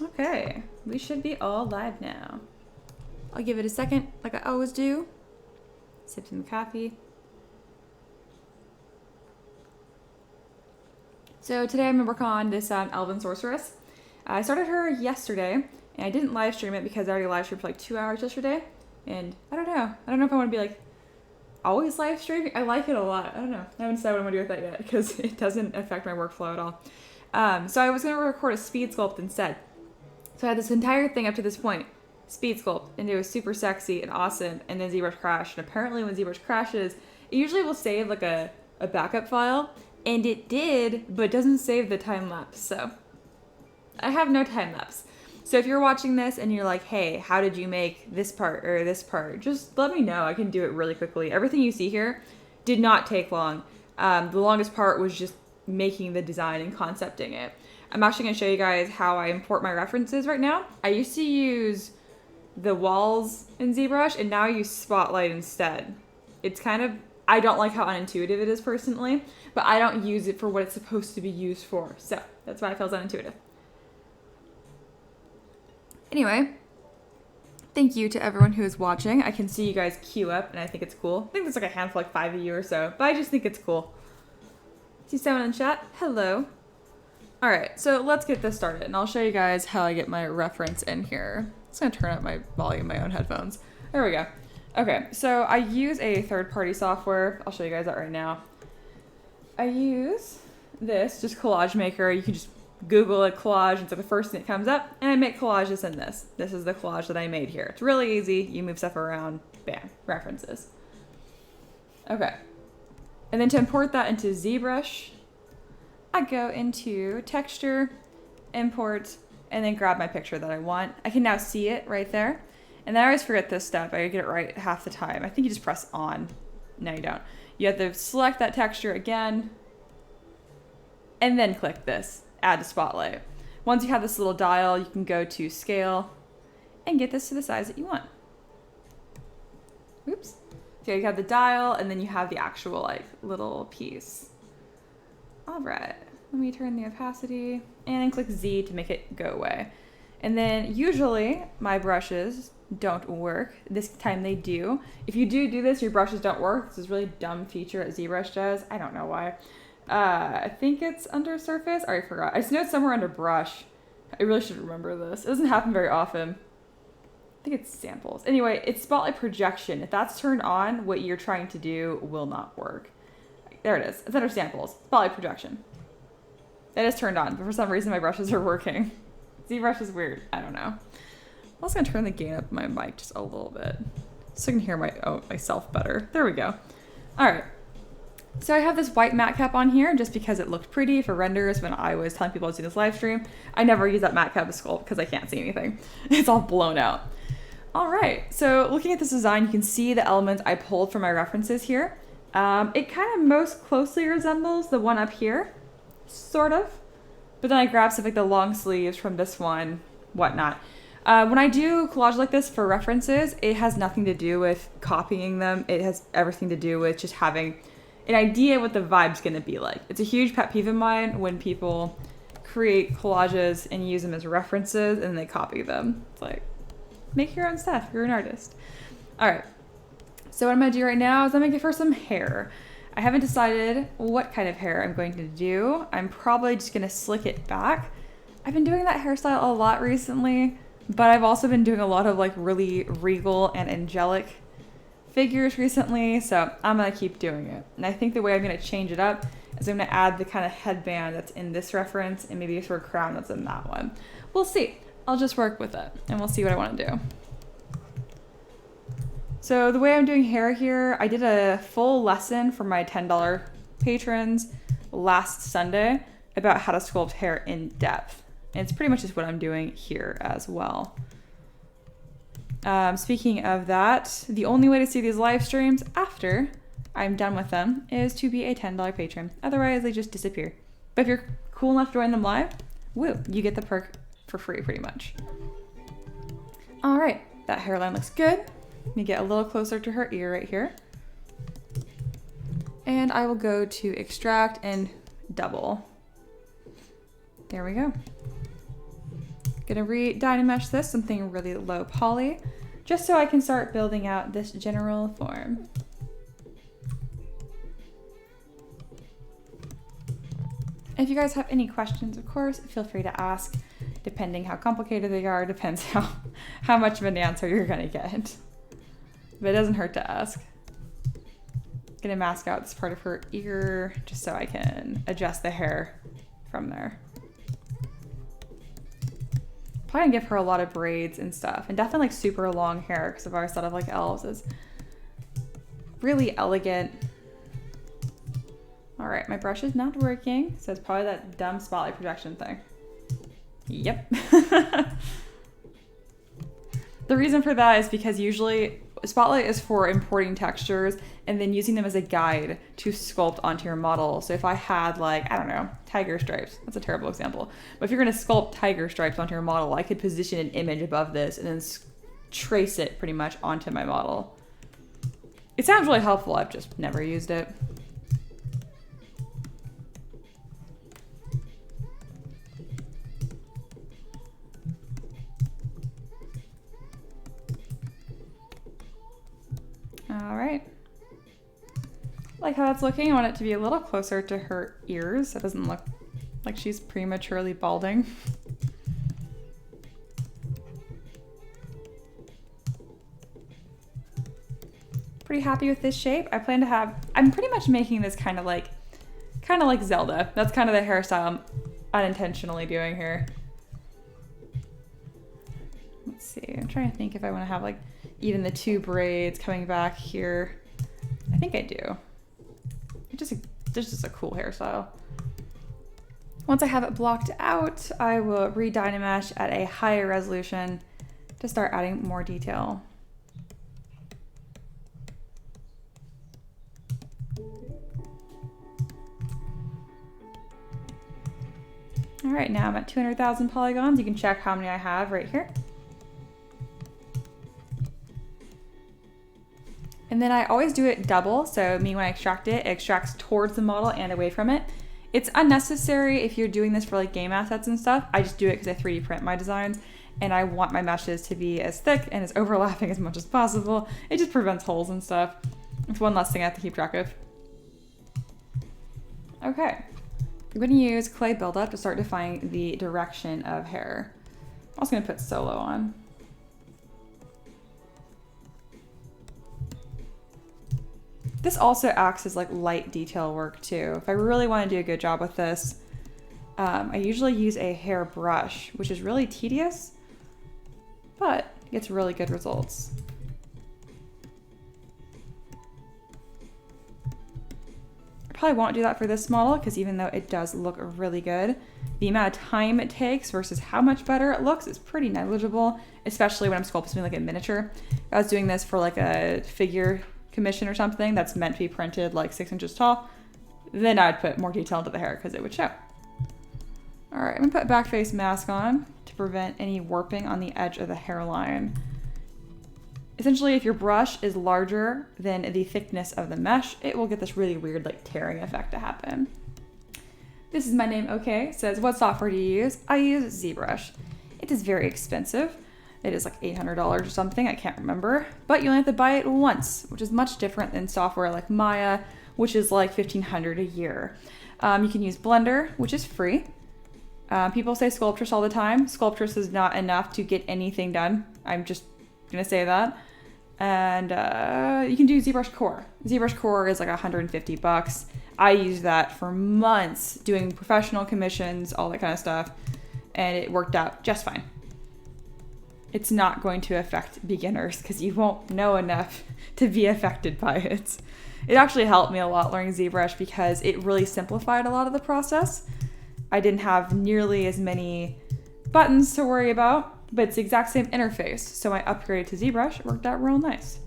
Okay, we should be all live now. I'll give it a second, like I always do. Sip some coffee. So today I'm gonna work on this Elven Sorceress. I started her yesterday, and I didn't live stream it because I already live streamed for like 2 hours yesterday. And I don't know if I want to be like always live streaming. I like it a lot. I don't know. I haven't decided what I'm gonna do with that yet because it doesn't affect my workflow at all. So I was gonna record a speed sculpt instead. So I had this entire thing up to this point, speed sculpt, and it was super sexy and awesome, and then ZBrush crashed. And apparently when ZBrush crashes, it usually will save like a backup file, and it did, but it doesn't save the time lapse. So I have no time lapse. So if you're watching this and you're like, hey, how did you make this part or this part? Just let me know. I can do it really quickly. Everything you see here did not take long. The longest part was just making the design and concepting it. I'm actually going to show you guys how I import my references right now. I used to use the walls in ZBrush, and now I use Spotlight instead. It's kind of, I don't like how unintuitive it is personally, but I don't use it for what it's supposed to be used for. So that's why it feels unintuitive. Anyway, thank you to everyone who is watching. I can see you guys queue up, and I think it's cool. I think there's like a handful, like 5 of you or so, but I just think it's cool. See someone in chat? Hello. All right, so let's get this started, and I'll show you guys how I get my reference in here. I'm just gonna turn up my volume, my own headphones. There we go. Okay, so I use a third-party software. I'll show you guys that right now. I use this, just Collage Maker. You can just Google it, collage, it's like the first thing that comes up, and I make collages in this. This is the collage that I made here. It's really easy. You move stuff around, bam, references. Okay, and then to import that into ZBrush, I go into texture, import, and then grab my picture that I want. I can now see it right there. And then I always forget this step. I get it right half the time. I think you just press on. No, you don't. You have to select that texture again, and then click this, add to spotlight. Once you have this little dial, you can go to scale and get this to the size that you want. Oops. So you have the dial, and then you have the actual like little piece. All right, let me turn the opacity and then click Z to make it go away. And then usually my brushes don't work. This time they do. If you do this, your brushes don't work. This is a really dumb feature that ZBrush does. I don't know why. I think it's under surface. I already forgot. I just know it's somewhere under brush. I really should remember this. It doesn't happen very often. I think it's samples. Anyway, it's spotlight projection. If that's turned on, what you're trying to do will not work. There it is. It's under samples. Spotlight projection. It is turned on, but for some reason my brushes are working. ZBrush is weird. I don't know. I'm also gonna turn the gain up my mic just a little bit so I can hear myself better. There we go. All right. So I have this white matte cap on here just because it looked pretty for renders when I was telling people I was doing this live stream. I never use that matte cap to sculpt because I can't see anything. It's all blown out. All right. So looking at this design, you can see the elements I pulled from my references here. It kind of most closely resembles the one up here, sort of. But then I grabbed stuff like the long sleeves from this one, whatnot. When I do collage like this for references, it has nothing to do with copying them. It has everything to do with just having an idea what the vibe's gonna be like. It's a huge pet peeve of mine when people create collages and use them as references and they copy them. It's like, make your own stuff. You're an artist. All right. So what I'm gonna do right now is I'm gonna give her some hair. I haven't decided what kind of hair I'm going to do. I'm probably just gonna slick it back. I've been doing that hairstyle a lot recently, but I've also been doing a lot of like really regal and angelic figures recently, so I'm gonna keep doing it. And I think the way I'm gonna change it up is I'm gonna add the kind of headband that's in this reference and maybe a sort of crown that's in that one. We'll see. I'll just work with it and we'll see what I wanna do. So the way I'm doing hair here, I did a full lesson for my $10 patrons last Sunday about how to sculpt hair in depth. And it's pretty much just what I'm doing here as well. Speaking of that, the only way to see these live streams after I'm done with them is to be a $10 patron. Otherwise, they just disappear. But if you're cool enough to join them live, woo, you get the perk for free pretty much. All right, that hairline looks good. Let me get a little closer to her ear right here. And I will go to extract and double. There we go. Gonna re-dynamesh this, something really low poly, just so I can start building out this general form. If you guys have any questions, of course, feel free to ask. Depending how complicated they are, depends how much of an answer you're gonna get. But it doesn't hurt to ask. Gonna mask out this part of her ear just so I can adjust the hair from there. Probably gonna give her a lot of braids and stuff, and definitely like super long hair because I've always thought of like elves as really elegant. All right, my brush is not working, so it's probably that dumb spotlight projection thing. Yep. The reason for that is because usually spotlight is for importing textures and then using them as a guide to sculpt onto your model. So if I had like, I don't know, tiger stripes, that's a terrible example. But if you're gonna sculpt tiger stripes onto your model, I could position an image above this and then trace it pretty much onto my model. It sounds really helpful, I've just never used it. All right. Like how that's looking. I want it to be a little closer to her ears. That doesn't look like she's prematurely balding. Pretty happy with this shape. I plan to have, I'm pretty much making this kind of like Zelda. That's kind of the hairstyle I'm unintentionally doing here. Let's see, I'm trying to think if I want to have like even the two braids coming back here. I think I do. This is just a cool hairstyle. Once I have it blocked out, I will re-dynamesh at a higher resolution to start adding more detail. All right, now I'm at 200,000 polygons. You can check how many I have right here. And then I always do it double, so when I extract it, it extracts towards the model and away from it. It's unnecessary if you're doing this for like game assets and stuff. I just do it because I 3D print my designs and I want my meshes to be as thick and as overlapping as much as possible. It just prevents holes and stuff. It's one less thing I have to keep track of. Okay, I'm gonna use clay buildup to start defining the direction of hair. I'm also gonna put solo on. This also acts as like light detail work too. If I really want to do a good job with this, I usually use a hair brush, which is really tedious, but gets really good results. I probably won't do that for this model because even though it does look really good, the amount of time it takes versus how much better it looks is pretty negligible, especially when I'm sculpting like a miniature. If I was doing this for like a figure commission or something that's meant to be printed like 6 inches tall, then I'd put more detail into the hair because it would show. All right, I'm gonna put back face mask on to prevent any warping on the edge of the hairline. Essentially, if your brush is larger than the thickness of the mesh, it will get this really weird like tearing effect to happen. This is my name, okay. It says, what software do you use? I use ZBrush. It is very expensive. It is like $800 or something, I can't remember. But you only have to buy it once, which is much different than software like Maya, which is like $1,500 a year. You can use Blender, which is free. People say Sculptress all the time. Sculptress is not enough to get anything done. I'm just gonna say that. And you can do ZBrush Core. ZBrush Core is like $150. I used that for months doing professional commissions, all that kind of stuff, and it worked out just fine. It's not going to affect beginners because you won't know enough to be affected by it. It actually helped me a lot learning ZBrush because it really simplified a lot of the process. I didn't have nearly as many buttons to worry about, but it's the exact same interface. So I upgraded to ZBrush, it worked out real nice.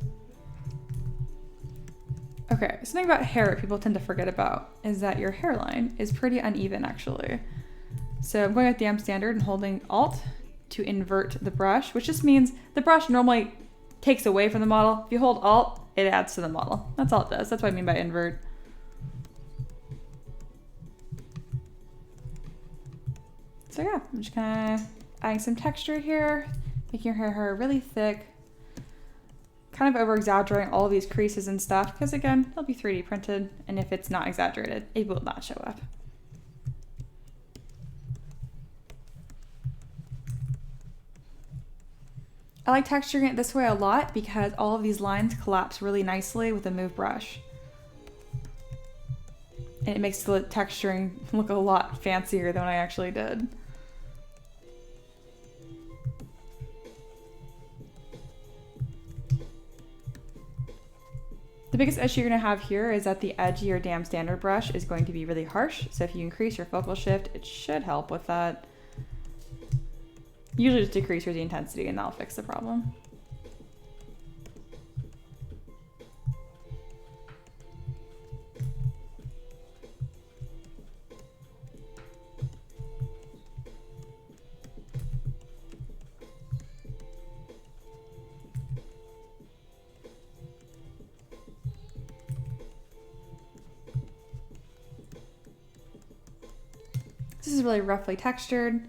Okay, something about hair that people tend to forget about is that your hairline is pretty uneven actually. So I'm going with DM standard and holding Alt to invert the brush, which just means the brush normally takes away from the model. If you hold Alt, it adds to the model. That's all it does. That's what I mean by invert. So yeah, I'm just gonna adding some texture here, making her hair really thick, kind of over exaggerating all of these creases and stuff, because again, it'll be 3D printed, and if it's not exaggerated, it will not show up. I like texturing it this way a lot because all of these lines collapse really nicely with a move brush. And it makes the texturing look a lot fancier than I actually did. The biggest issue you're gonna have here is that the edge of your damn standard brush is going to be really harsh. So if you increase your focal shift, it should help with that. Usually just decrease the intensity and that'll fix the problem. This is really roughly textured,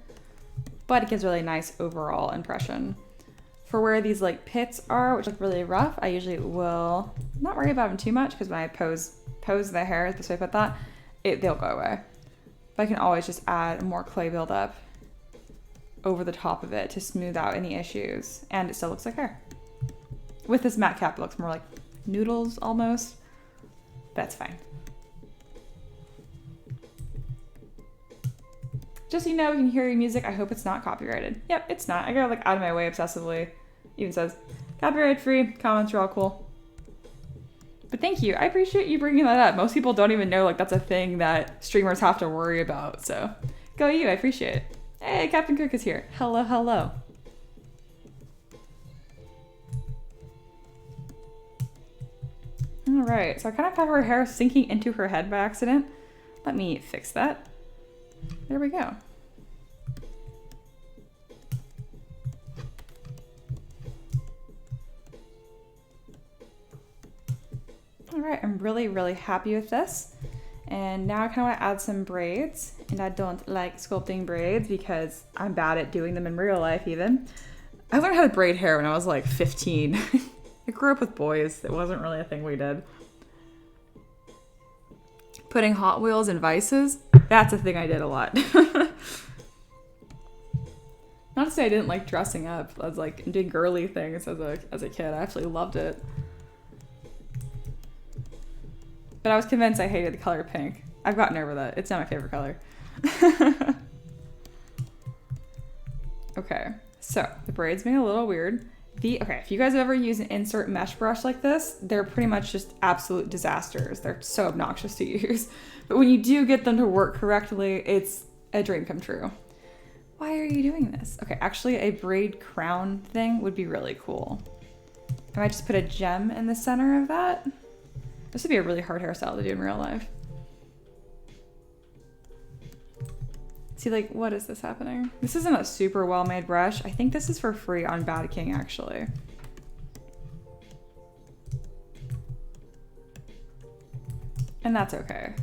but it gives a really nice overall impression. For where these like pits are, which look really rough, I usually will not worry about them too much because when I pose the hair, the way I put that, they'll go away. But I can always just add more clay buildup over the top of it to smooth out any issues, and it still looks like hair. With this matte cap, it looks more like noodles almost. That's fine. Just so you know, you can hear your music. I hope it's not copyrighted. Yep, it's not. I go like out of my way obsessively. Even says copyright free. Comments are all cool. But thank you. I appreciate you bringing that up. Most people don't even know like that's a thing that streamers have to worry about. So go you. I appreciate it. Hey, Captain Cook is here. Hello, hello. All right. So I kind of have her hair sinking into her head by accident. Let me fix that. There we go. All right, I'm really, really happy with this. And now I kind of want to add some braids, and I don't like sculpting braids because I'm bad at doing them in real life even. I learned how to braid hair when I was like 15. I grew up with boys. It wasn't really a thing we did. Putting Hot Wheels in vices, that's a thing I did a lot. Not to say I didn't like dressing up. I was like doing girly things as a kid. I actually loved it. But I was convinced I hated the color pink. I've gotten over that. It's not my favorite color. Okay, so the braids being a little weird. Okay, if you guys have ever used an insert mesh brush like this, they're pretty much just absolute disasters. They're so obnoxious to use. But when you do get them to work correctly, it's a dream come true. Why are you doing this? Okay, actually a braid crown thing would be really cool. I might just put a gem in the center of that. This would be a really hard hairstyle to do in real life. See, like, what is this happening? This isn't a super well-made brush. I think this is for free on Bad King, actually. And that's okay.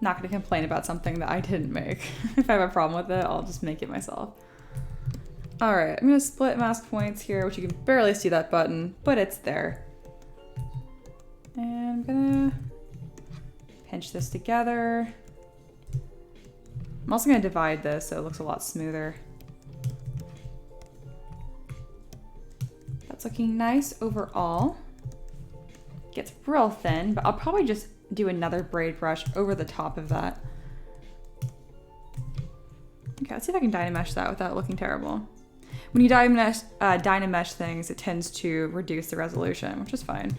Not gonna complain about something that I didn't make. If I have a problem with it, I'll just make it myself. All right, I'm gonna split mask points here, which you can barely see that button, but it's there. And I'm gonna pinch this together. I'm also gonna divide this so it looks a lot smoother. That's looking nice overall. Gets real thin, but I'll probably just do another braid brush over the top of that. Okay, let's see if I can Dynamesh that without looking terrible. When you Dynamesh things, it tends to reduce the resolution, which is fine.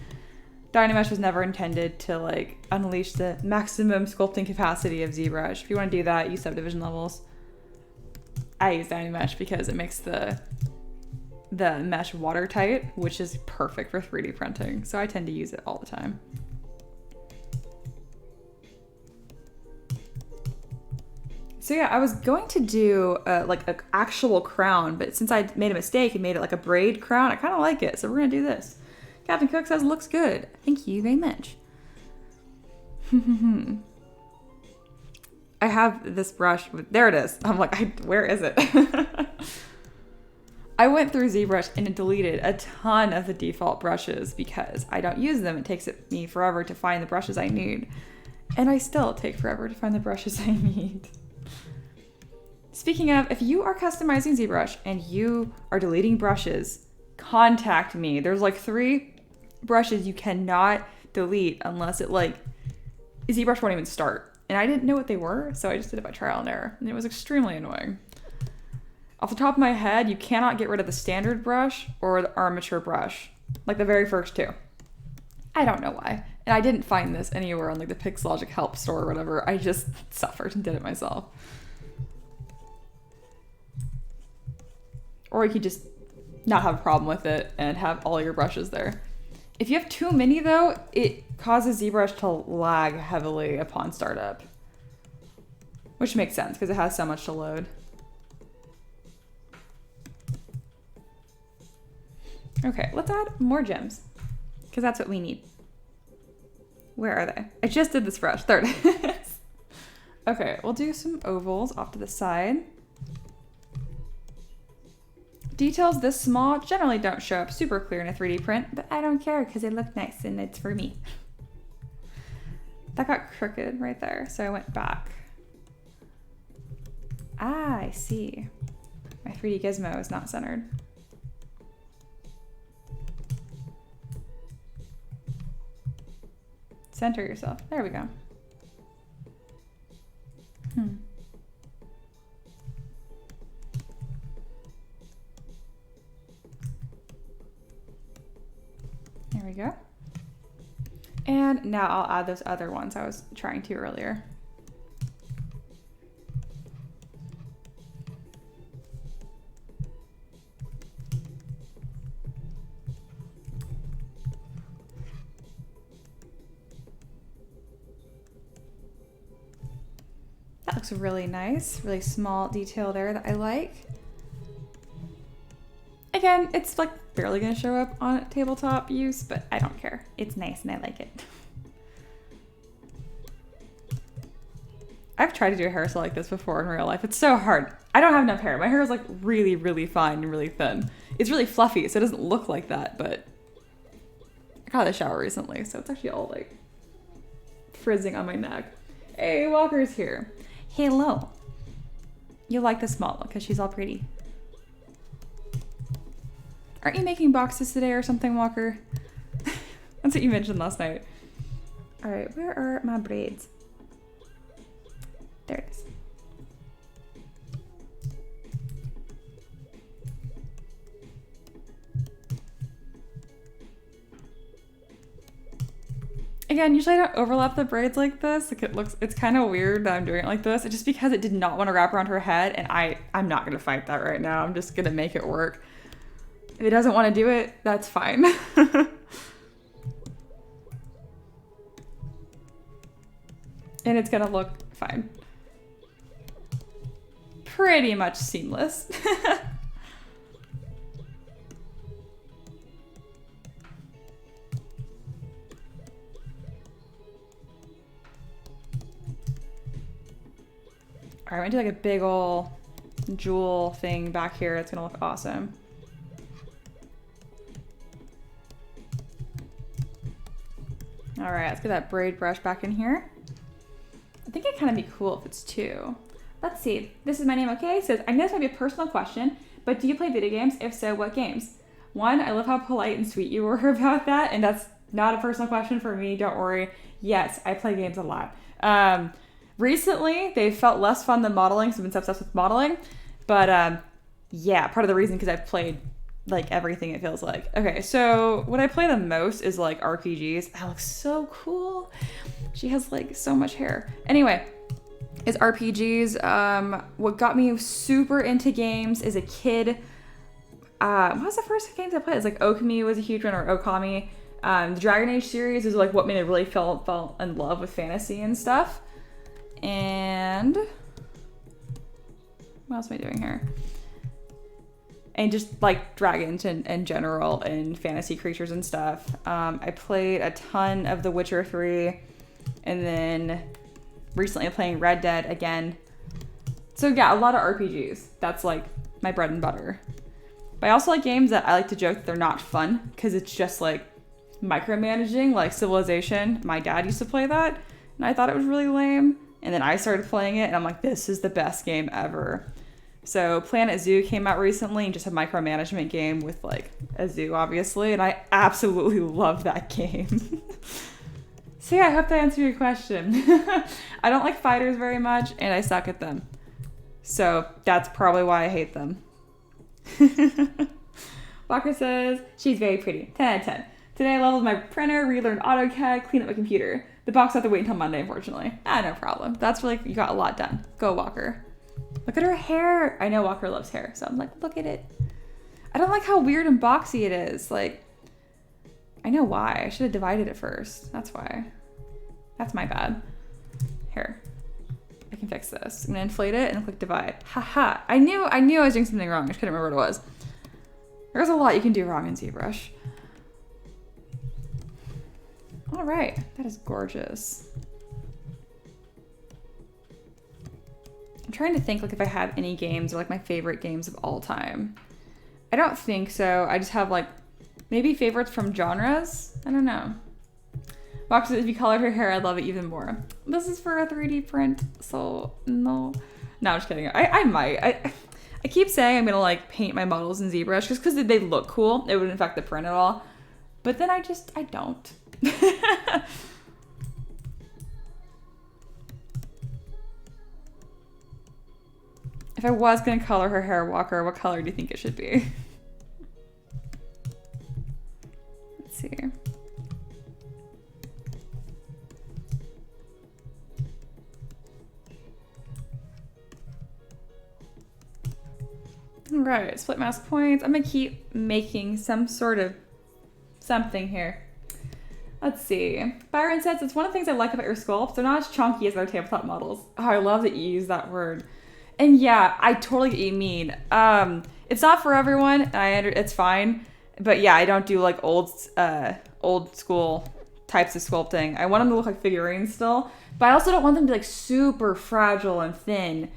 Dynamesh was never intended to like unleash the maximum sculpting capacity of ZBrush. If you want to do that, use subdivision levels. I use Dynamesh because it makes the mesh watertight, which is perfect for 3D printing. So I tend to use it all the time. So yeah, I was going to do like an actual crown, but since I made a mistake and made it like a braid crown, I kind of like it. So we're gonna do this. Captain Cook says it looks good. Thank you very much. I have this brush. There it is. I'm like, where is it? I went through ZBrush and it deleted a ton of the default brushes because I don't use them. It takes me forever to find the brushes I need. And I still take forever to find the brushes I need. Speaking of, if you are customizing ZBrush and you are deleting brushes, contact me. There's like 3 brushes you cannot delete unless it like, ZBrush won't even start. And I didn't know what they were, so I just did it by trial and error. And it was extremely annoying. Off the top of my head, you cannot get rid of the standard brush or the armature brush. Like the very first 2. I don't know why. And I didn't find this anywhere on like the Pixologic help store or whatever. I just suffered and did it myself. Or you could just not have a problem with it and have all your brushes there. If you have too many though, it causes ZBrush to lag heavily upon startup. Which makes sense because it has so much to load. Okay, let's add more gems because that's what we need. Where are they? I just did this brush. There it is. Okay, we'll do some ovals off to the side. Details this small generally don't show up super clear in a 3D print, but I don't care because they look nice and it's for me. That got crooked right there, so I went back. Ah, I see. My 3D gizmo is not centered. Center yourself. There we go. There we go. And now I'll add those other ones I was trying to earlier. That looks really nice, really small detail there that I like. Again, it's like barely gonna show up on tabletop use, but I don't care. It's nice and I like it. I've tried to do a hairstyle like this before in real life. It's so hard. I don't have enough hair. My hair is like really, really fine and really thin. It's really fluffy, so it doesn't look like that, but I got out of the shower recently, so it's actually all like frizzing on my neck. Hey, Walker's here. Hello. You'll like this model because she's all pretty. Aren't you making boxes today or something, Walker? That's what you mentioned last night. All right, where are my braids? There it is. Again, usually I don't overlap the braids like this. Like it's kind of weird that I'm doing it like this. It's just because it did not want to wrap around her head, and I'm not gonna fight that right now. I'm just gonna make it work. If it doesn't want to do it, that's fine. And it's gonna look fine. Pretty much seamless. All right, I'm gonna do like a big ol' jewel thing back here. It's gonna look awesome. All right, let's get that braid brush back in here. I think it'd kind of be cool if it's 2. Let's see. This is my name, okay? It says, I know this might be a personal question, but do you play video games? If so, what games? 1, I love how polite and sweet you were about that, and that's not a personal question for me. Don't worry. Yes, I play games a lot. Recently, they felt less fun than modeling, so I've been obsessed with modeling. But yeah, part of the reason because I've played like everything it feels like. Okay, so what I play the most is like RPGs. That looks so cool. She has like so much hair. Anyway, is RPGs. What got me super into games as a kid. What was the first games I played? It's like Okami was a huge one, or Okami. The Dragon Age series is like what made me really fell in love with fantasy and stuff. And what else am I doing here? And just like dragons in general and fantasy creatures and stuff. I played a ton of The Witcher 3, and then recently playing Red Dead again. So yeah, a lot of RPGs. That's like my bread and butter. But I also like games that I like to joke that they're not fun because it's just like micromanaging, like Civilization. My dad used to play that and I thought it was really lame. And then I started playing it and I'm like, this is the best game ever. So Planet Zoo came out recently, and just a micromanagement game with like a zoo, obviously. And I absolutely love that game. So yeah, I hope that answered your question. I don't like fighters very much and I suck at them. So that's probably why I hate them. Walker says, she's very pretty. 10 out of 10. Today I leveled my printer, relearned AutoCAD, cleaned up my computer. The box will have to wait until Monday, unfortunately. No problem. That's really, you got a lot done. Go, Walker. Look at her hair. I know Walker loves hair, so I'm like, look at it. I don't like how weird and boxy it is. Like, I know why. I should have divided it first. That's why. That's my bad. Here. I can fix this. I'm gonna inflate it and click divide. Haha. I knew I was doing something wrong. I just couldn't remember what it was. There's a lot you can do wrong in ZBrush. All right, that is gorgeous. I'm trying to think like if I have any games or like my favorite games of all time. I don't think so. I just have like maybe favorites from genres. I don't know. Box says if you colored her hair, I'd love it even more. This is for a 3D print, so no. No, I'm just kidding. I might. I keep saying I'm gonna like paint my models in ZBrush just because they look cool. It wouldn't affect the print at all. But then I don't. If I was gonna color her hair, Walker, what color do you think it should be? Let's see. All right, split mask points. I'm gonna keep making some sort of something here. Let's see. Byron says, it's one of the things I like about your sculpts. They're not as chunky as our tabletop models. Oh, I love that you use that word. And yeah, I totally get what you mean. It's not for everyone. It's fine. But yeah, I don't do like old school types of sculpting. I want them to look like figurines still. But I also don't want them to be like super fragile and thin.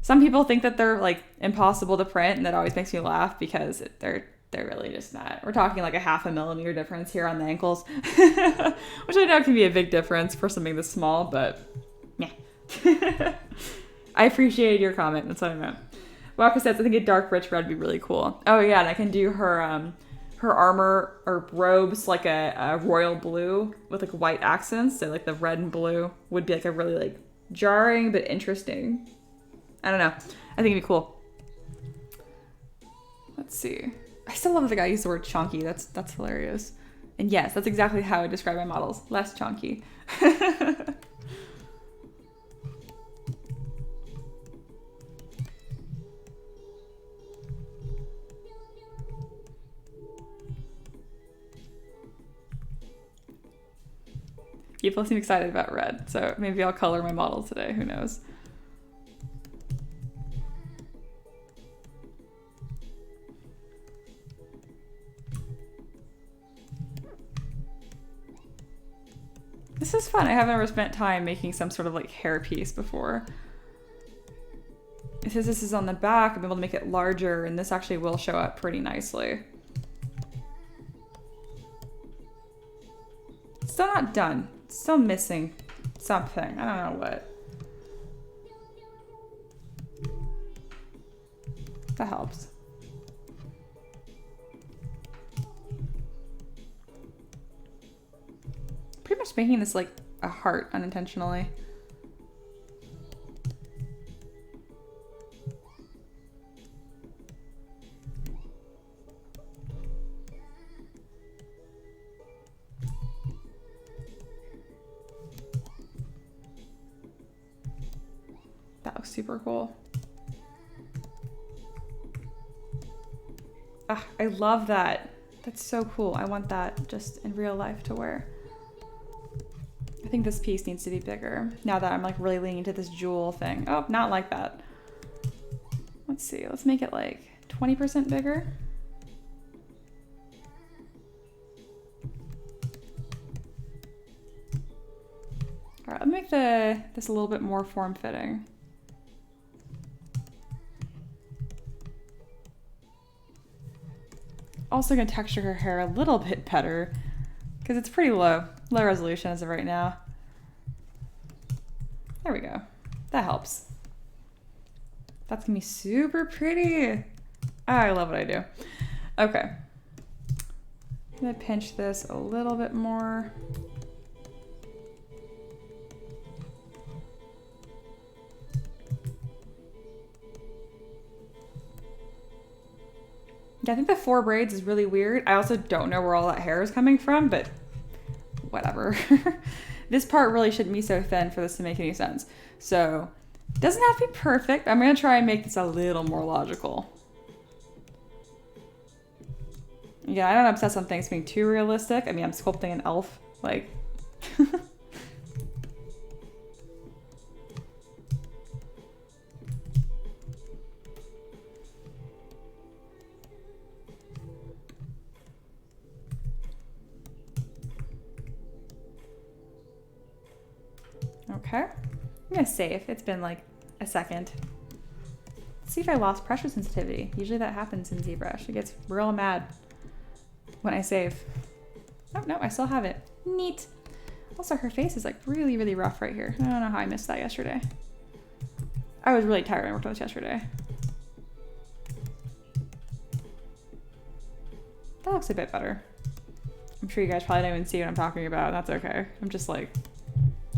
Some people think that they're like impossible to print, and that always makes me laugh because they're really just not. We're talking like a 0.5 millimeter difference here on the ankles, which I know can be a big difference for something this small, but yeah. I appreciated your comment. That's what I meant. Waka says, I think a dark rich red would be really cool. Oh yeah, and I can do her armor or robes like a royal blue with like white accents. So like the red and blue would be like a really like jarring but interesting. I don't know. I think it'd be cool. Let's see. I still love that the guy used the word chunky. That's hilarious. And yes, that's exactly how I describe my models. Less chunky. People seem excited about red, so maybe I'll color my model today. Who knows? This is fun. I have never spent time making some sort of like hair piece before. It says this is on the back. I'm able to make it larger, and this actually will show up pretty nicely. Still not done. Still missing something. I don't know what. That helps. Pretty much making this like a heart unintentionally. That looks super cool. Ah, I love that. That's so cool. I want that just in real life to wear. I think this piece needs to be bigger now that I'm like really leaning into this jewel thing. Oh, not like that. Let's see. Let's make it like 20% bigger. All right, let me make this a little bit more form-fitting. Also gonna texture her hair a little bit better because it's pretty low resolution as of right now. There we go. That helps. That's gonna be super pretty. I love what I do. Okay. I'm gonna pinch this a little bit more. Yeah, I think the 4 braids is really weird. I also don't know where all that hair is coming from, but whatever. This part really shouldn't be so thin for this to make any sense. So, it doesn't have to be perfect. I'm gonna try and make this a little more logical. Yeah, I don't obsess on things being too realistic. I mean, I'm sculpting an elf, like... Okay, I'm gonna save. It's been like a second. Let's see if I lost pressure sensitivity. Usually that happens in ZBrush. It gets real mad when I save. Oh, no, I still have it. Neat. Also, her face is like really, really rough right here. I don't know how I missed that yesterday. I was really tired when I worked on this yesterday. That looks a bit better. I'm sure you guys probably don't even see what I'm talking about. That's okay. I'm just like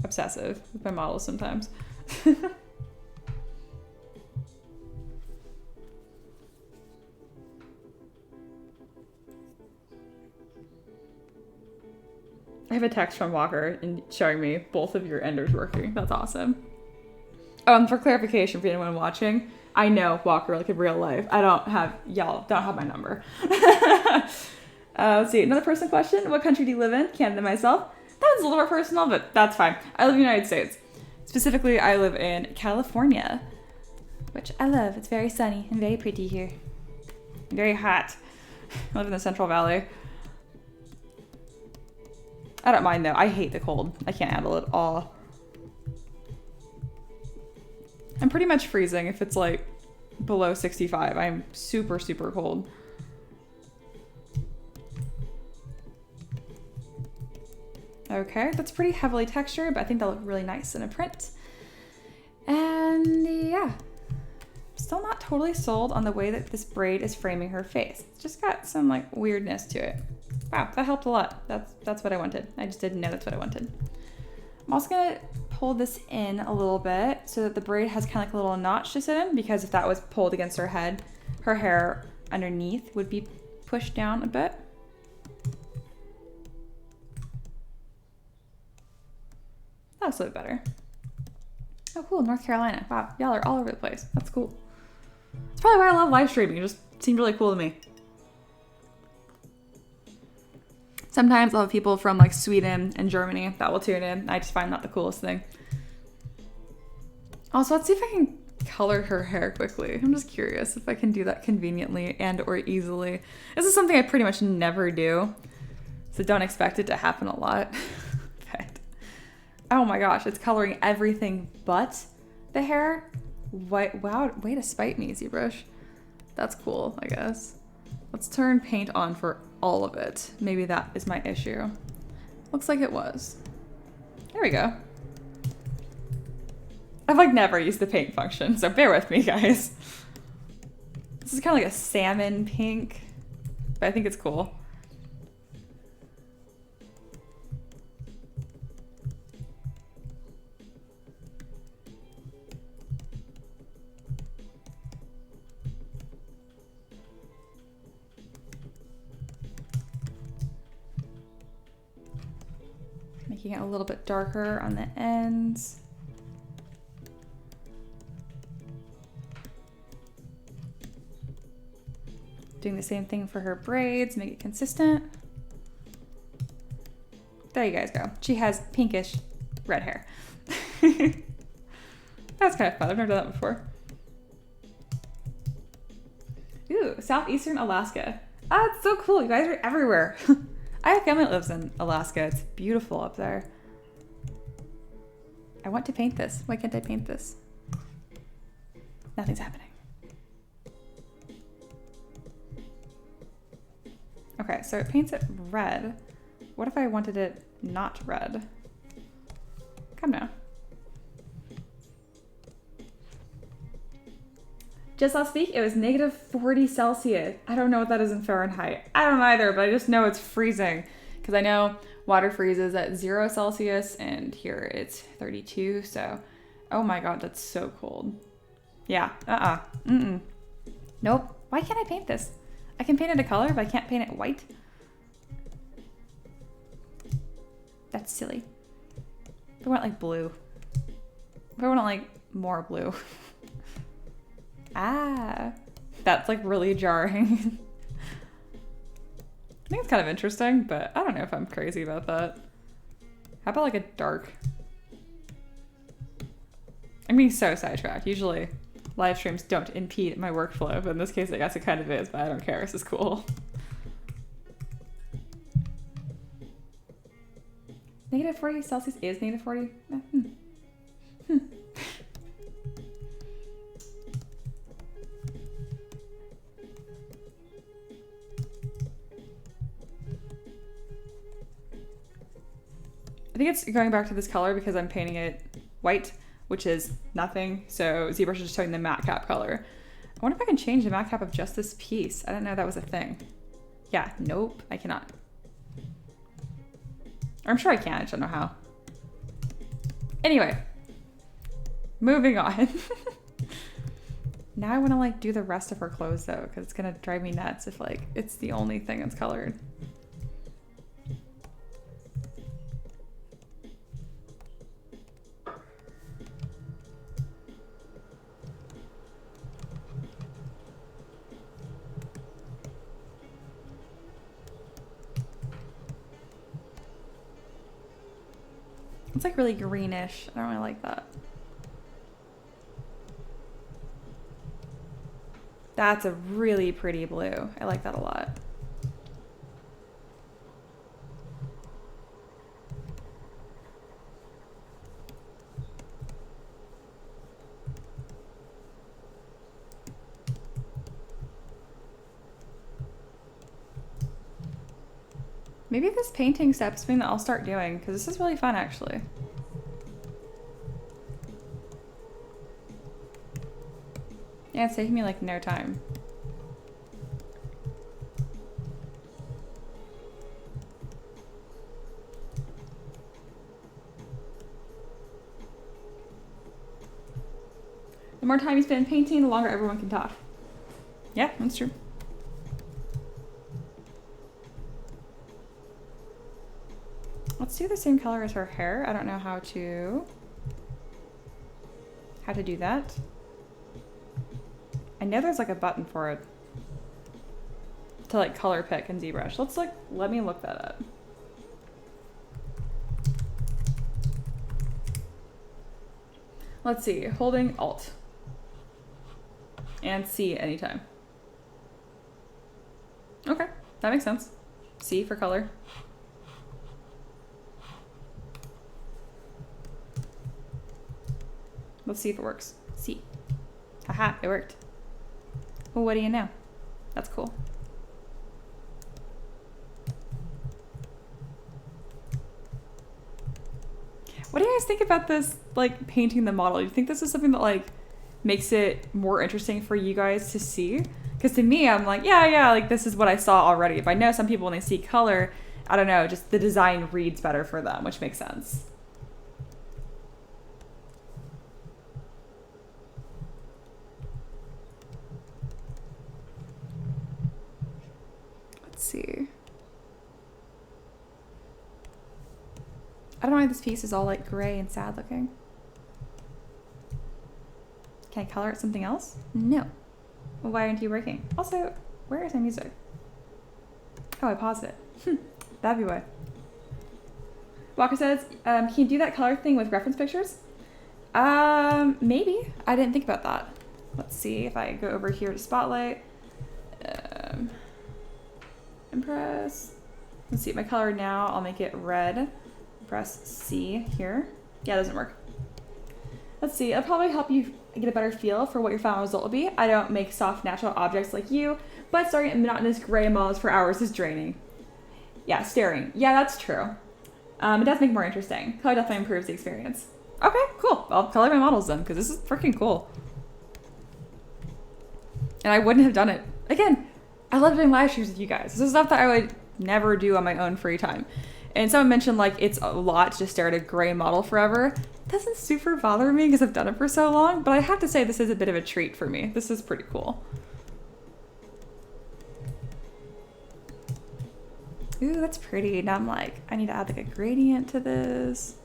obsessive with my models sometimes. I have a text from Walker and showing me both of your enders working. That's awesome. For clarification for anyone watching, I know Walker like in real life. Y'all don't have my number. Let's see, another personal question. What country do you live in? Canada myself. That was a little bit personal, but that's fine. I live in the United States. Specifically, I live in California, which I love. It's very sunny and very pretty here. Very hot. I live in the Central Valley. I don't mind though. I hate the cold. I can't handle it at all. I'm pretty much freezing if it's like below 65. I'm super, super cold. Okay, that's pretty heavily textured, but I think that'll look really nice in a print. And yeah, still not totally sold on the way that this braid is framing her face. It's just got some like weirdness to it. Wow, that helped a lot. That's what I wanted. I just didn't know that's what I wanted. I'm also gonna pull this in a little bit so that the braid has kind of like a little notch to sit in, because if that was pulled against her head, her hair underneath would be pushed down a bit. That looks a little bit better. Oh, cool, North Carolina. Wow, y'all are all over the place. That's cool. That's probably why I love live streaming. It just seemed really cool to me. Sometimes I'll have people from like Sweden and Germany that will tune in. I just find that the coolest thing. Also, let's see if I can color her hair quickly. I'm just curious if I can do that conveniently and or easily. This is something I pretty much never do, so don't expect it to happen a lot. But, oh my gosh, it's coloring everything but the hair. Wow, way to spite me, ZBrush. That's cool, I guess. Let's turn paint on for all of it. Maybe that is my issue. Looks like it was. There we go. I've like never used the paint function, so bear with me, guys. This is kind of like a salmon pink, but I think it's cool. Making it a little bit darker on the ends. Doing the same thing for her braids, make it consistent. There you guys go. She has pinkish red hair. That's kind of fun. I've never done that before. Ooh, southeastern Alaska. Ah, it's so cool. You guys are everywhere. I have family that lives in Alaska. It's beautiful up there. I want to paint this. Why can't I paint this? Nothing's happening. Okay, so it paints it red. What if I wanted it not red? Come now. Just last week, it was negative 40 Celsius. I don't know what that is in Fahrenheit. I don't either, but I just know it's freezing. Because I know water freezes at 0 Celsius, and here it's 32, so... Oh my god, that's so cold. Yeah, Nope. Why can't I paint this? I can paint it a color, but I can't paint it white. That's silly. If I want like blue. If I want like more blue. Ah, that's like really jarring. I think it's kind of interesting, but I don't know if I'm crazy about that. How about like a dark? I'm being so sidetracked. Usually live streams don't impede my workflow, but in this case I guess it kind of is, but I don't care. This is cool. Negative 40 Celsius is negative 40? I think it's going back to this color because I'm painting it white, which is nothing. So ZBrush is just showing the matte cap color. I wonder if I can change the matte cap of just this piece. I didn't know that was a thing. Yeah, nope, I cannot. Or I'm sure I can, I just don't know how. Anyway, moving on. Now I want to like do the rest of her clothes though, because it's gonna drive me nuts if like it's the only thing that's colored. It's like really greenish. I don't really like that. That's a really pretty blue. I like that a lot. Maybe this painting step is something that I'll start doing because this is really fun actually. Yeah, it's taking me like no time. The more time you spend painting, the longer everyone can talk. Yeah, that's true. Let's do the same color as her hair. I don't know how to do that. I know there's like a button for it to like color pick in ZBrush. Let me look that up. Let's see, holding Alt and C anytime. Okay, that makes sense. C for color. Let's see if it works. C. Haha, it worked. Well, what do you know? That's cool. What do you guys think about this, like, painting the model? Do you think this is something that, like, makes it more interesting for you guys to see? Because to me, I'm like, yeah, like, this is what I saw already. But I know some people, when they see color, I don't know, just the design reads better for them, which makes sense. See. I don't know why this piece is all like gray and sad looking. Can I color it something else? No. Well, why aren't you working? Also, where is my music? Oh, I paused it. That'd be why. Walker says, can you do that color thing with reference pictures? Maybe. I didn't think about that. Let's see if I go over here to Spotlight. Press. Let's see my color now. I'll make it red. Press C here. Yeah, it doesn't work. Let's see, it'll probably help you get a better feel for what your final result will be. I don't make soft, natural objects like you, but staring at monotonous gray models for hours is draining. Yeah, staring. Yeah, that's true. It does make it more interesting. Color definitely improves the experience. Okay, cool. I'll color my models then, because this is freaking cool. And I wouldn't have done it. Again, I love doing live streams with you guys. This is stuff that I would never do on my own free time. And someone mentioned like it's a lot to just stare at a gray model forever. It doesn't super bother me because I've done it for so long, but I have to say this is a bit of a treat for me. This is pretty cool. Ooh, that's pretty. Now I'm like, I need to add like a gradient to this.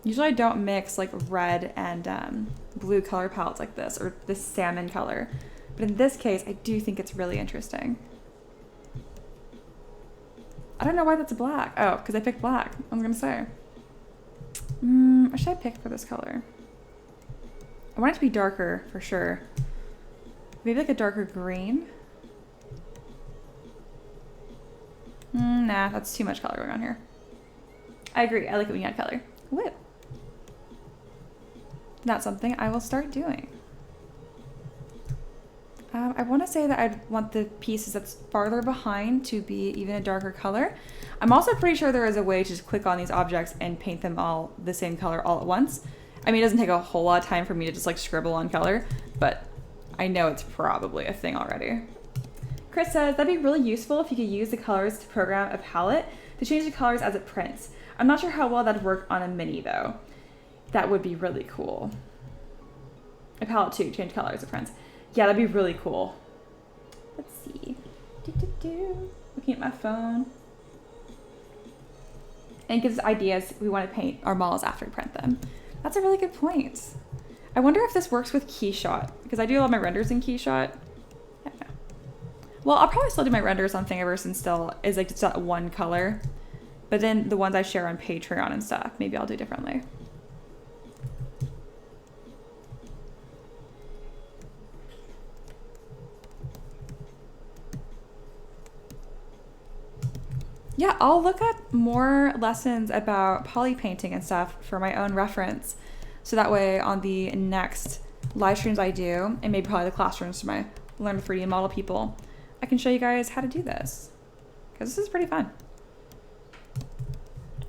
Usually I don't mix like red and blue color palettes like this, or this salmon color. But in this case, I do think it's really interesting. I don't know why that's black. Oh, because I picked black. I was gonna say. What should I pick for this color? I want it to be darker for sure. Maybe like a darker green. Nah, that's too much color going on here. I agree. I like it when you add color. Woo. That's something I will start doing. I want to say that I'd want the pieces that's farther behind to be even a darker color. I'm also pretty sure there is a way to just click on these objects and paint them all the same color all at once. I mean, it doesn't take a whole lot of time for me to just like scribble on color, but I know it's probably a thing already. Chris says, that'd be really useful if you could use the colors to program a palette to change the colors as it prints. I'm not sure how well that'd work on a mini though. That would be really cool. A palette too, change colors it prints. Yeah, that'd be really cool. Let's see. Looking at my phone. And it gives us ideas we want to paint our models after we print them. That's a really good point. I wonder if this works with Keyshot, because I do a lot of my renders in Keyshot. I don't know. Well, I'll probably still do my renders on Thingiverse and still is like just that one color. But then the ones I share on Patreon and stuff, maybe I'll do differently. Yeah, I'll look at more lessons about poly painting and stuff for my own reference. So that way on the next live streams I do, and maybe probably the classrooms for my Learn 3D model people, I can show you guys how to do this. Because this is pretty fun.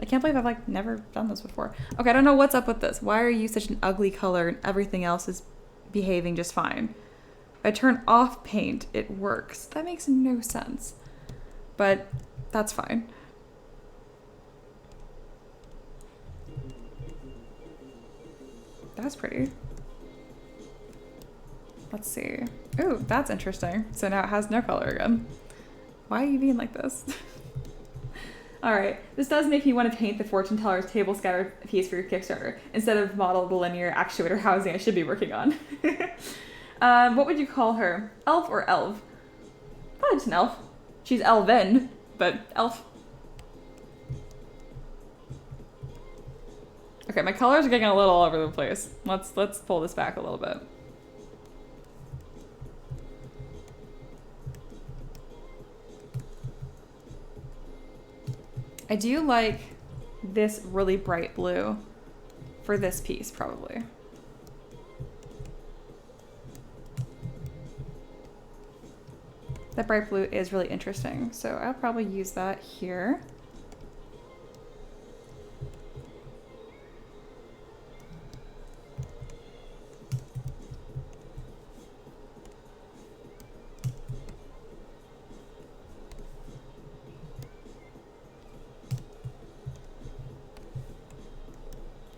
I can't believe I've like never done this before. Okay, I don't know what's up with this. Why are you such an ugly color and everything else is behaving just fine? If I turn off paint, it works. That makes no sense. But that's fine. That's pretty. Let's see. Ooh, that's interesting. So now it has no color again. Why are you being like this? All right, this does make me want to paint the fortune teller's table scatter piece for your Kickstarter instead of model the linear actuator housing I should be working on. What would you call her? Elf or elf? Probably just an elf. She's Elven, but elf. Okay, my colors are getting a little all over the place. Let's pull this back a little bit. I do like this really bright blue for this piece, probably. That bright blue is really interesting, so I'll probably use that here.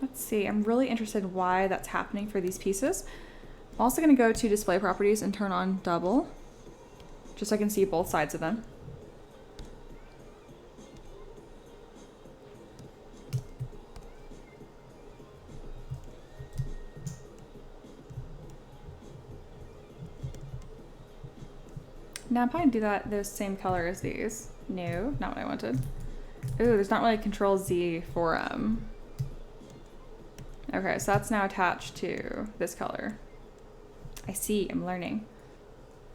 Let's see, I'm really interested in why that's happening for these pieces. I'm also going to go to display properties and turn on double, just so I can see both sides of them. Now I'm probably going to do that the same color as these. No, not what I wanted. Ooh, there's not really Control Z for okay, so that's now attached to this color. I see, I'm learning.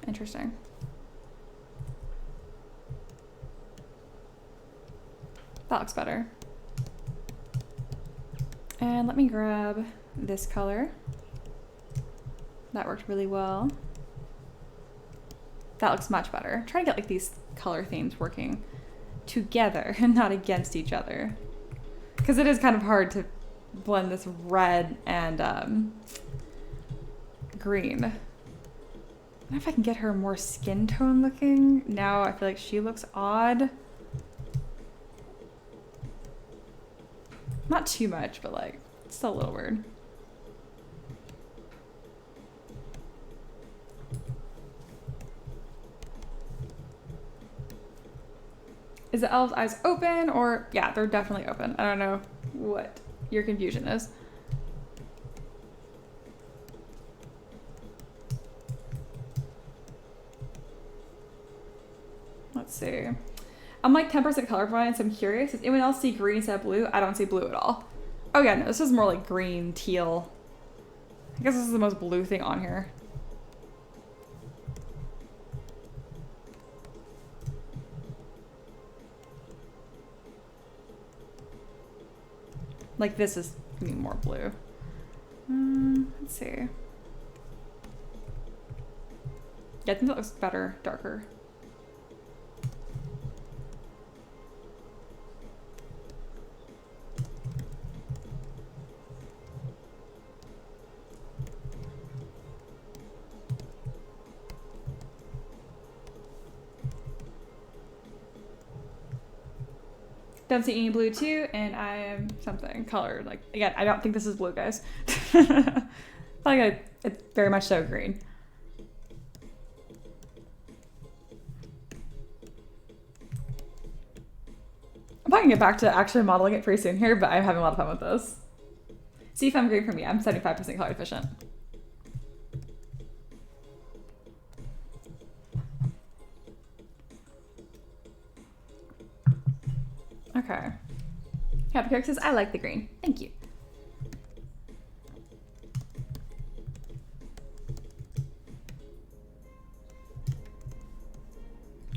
Interesting. That looks better. And let me grab this color. That worked really well. That looks much better. I'm trying to get like these color themes working together and not against each other. Because it is kind of hard to blend this red and green. I don't know if I can get her more skin tone looking. Now I feel like she looks odd. Not too much, but like, it's still a little weird. Is the elf's eyes open or, yeah, they're definitely open. I don't know what your confusion is. Let's see. I'm like 10% colorblind, so I'm curious. Does anyone else see green instead of blue? I don't see blue at all. Oh yeah, no, this is more like green, teal. I guess this is the most blue thing on here. Like this is gonna be more blue. Let's see. Yeah, I think that looks better, darker. Don't see any blue too, and I am something colored. Like, again, I don't think this is blue, guys. It's very much so green. I'm probably gonna get back to actually modeling it pretty soon here, but I'm having a lot of fun with this. See if I'm green for me. I'm 75% color efficient. Okay. Happy Kirk says, I like the green. Thank you.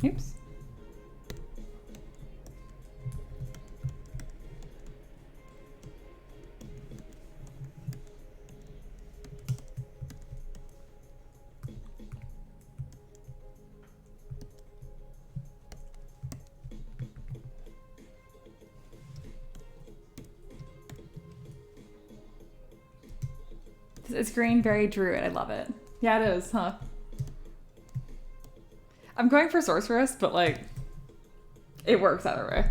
Oops. It's green, very druid. I love it. Yeah, it is, huh? I'm going for sorceress, but like, it works either way.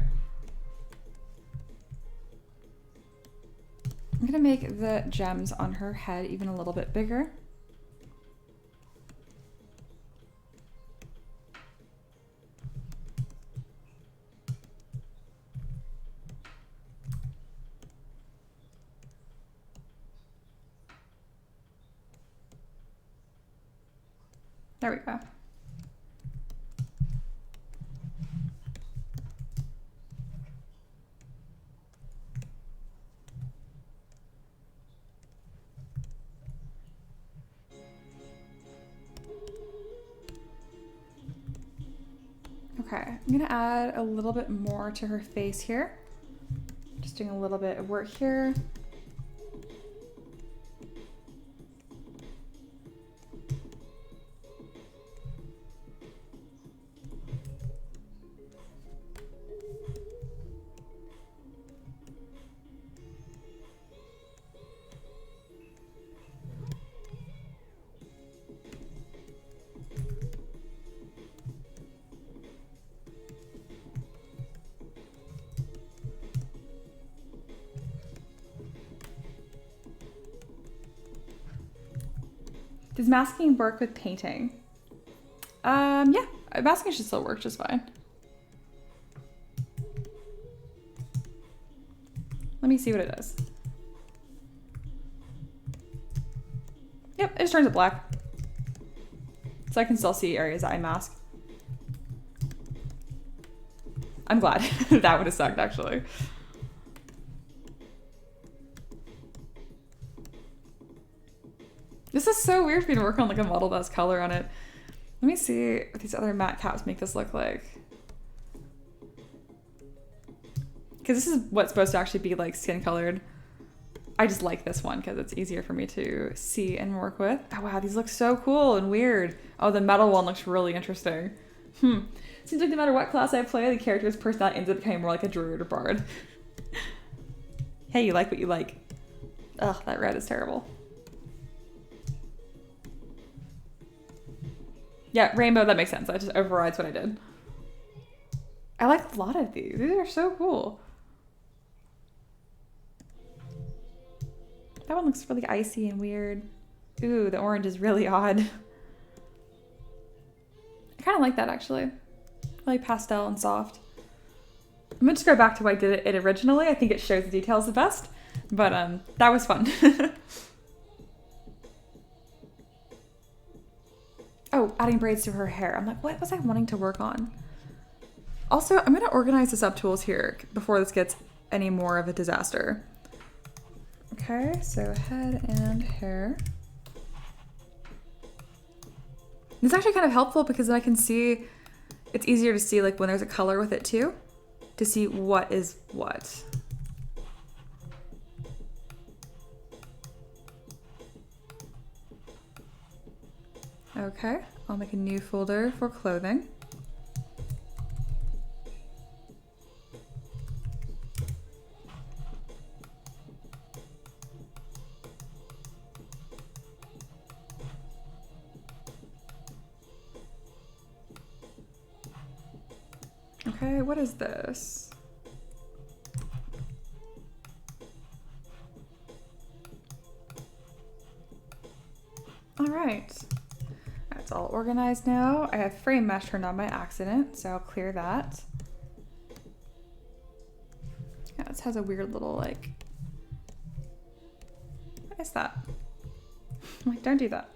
I'm gonna make the gems on her head even a little bit bigger. There we go. Okay, I'm gonna add a little bit more to her face here. Just doing a little bit of work here. Does masking work with painting? Yeah, masking should still work just fine. Let me see what it does. Yep, it just turns it black. So I can still see areas that I mask. I'm glad. That would have sucked, actually. This is so weird for me to work on like a model that has color on it. Let me see what these other matte caps make this look like. Because this is what's supposed to actually be like skin colored. I just like this one because it's easier for me to see and work with. Oh wow, these look so cool and weird. Oh, the metal one looks really interesting. Seems like no matter what class I play, the character's personality ends up becoming more like a druid or bard. Hey, you like what you like. Ugh, that red is terrible. Yeah, rainbow, that makes sense. That just overrides what I did. I like a lot of these. These are so cool. That one looks really icy and weird. Ooh, the orange is really odd. I kind of like that actually. I like pastel and soft. I'm gonna just go back to why I did it originally. I think it shows the details the best, but that was fun. Oh, adding braids to her hair. I'm like, what was I wanting to work on? Also, I'm gonna organize the subtools here before this gets any more of a disaster. Okay, so head and hair. It's actually kind of helpful because then I can see, it's easier to see like when there's a color with it too, to see what is what. Okay, I'll make a new folder for clothing. Okay, what is this? All right. It's all organized now. I have frame mesh turned on by accident, so I'll clear that. Yeah, this has a weird little like, what is that? I'm like, don't do that.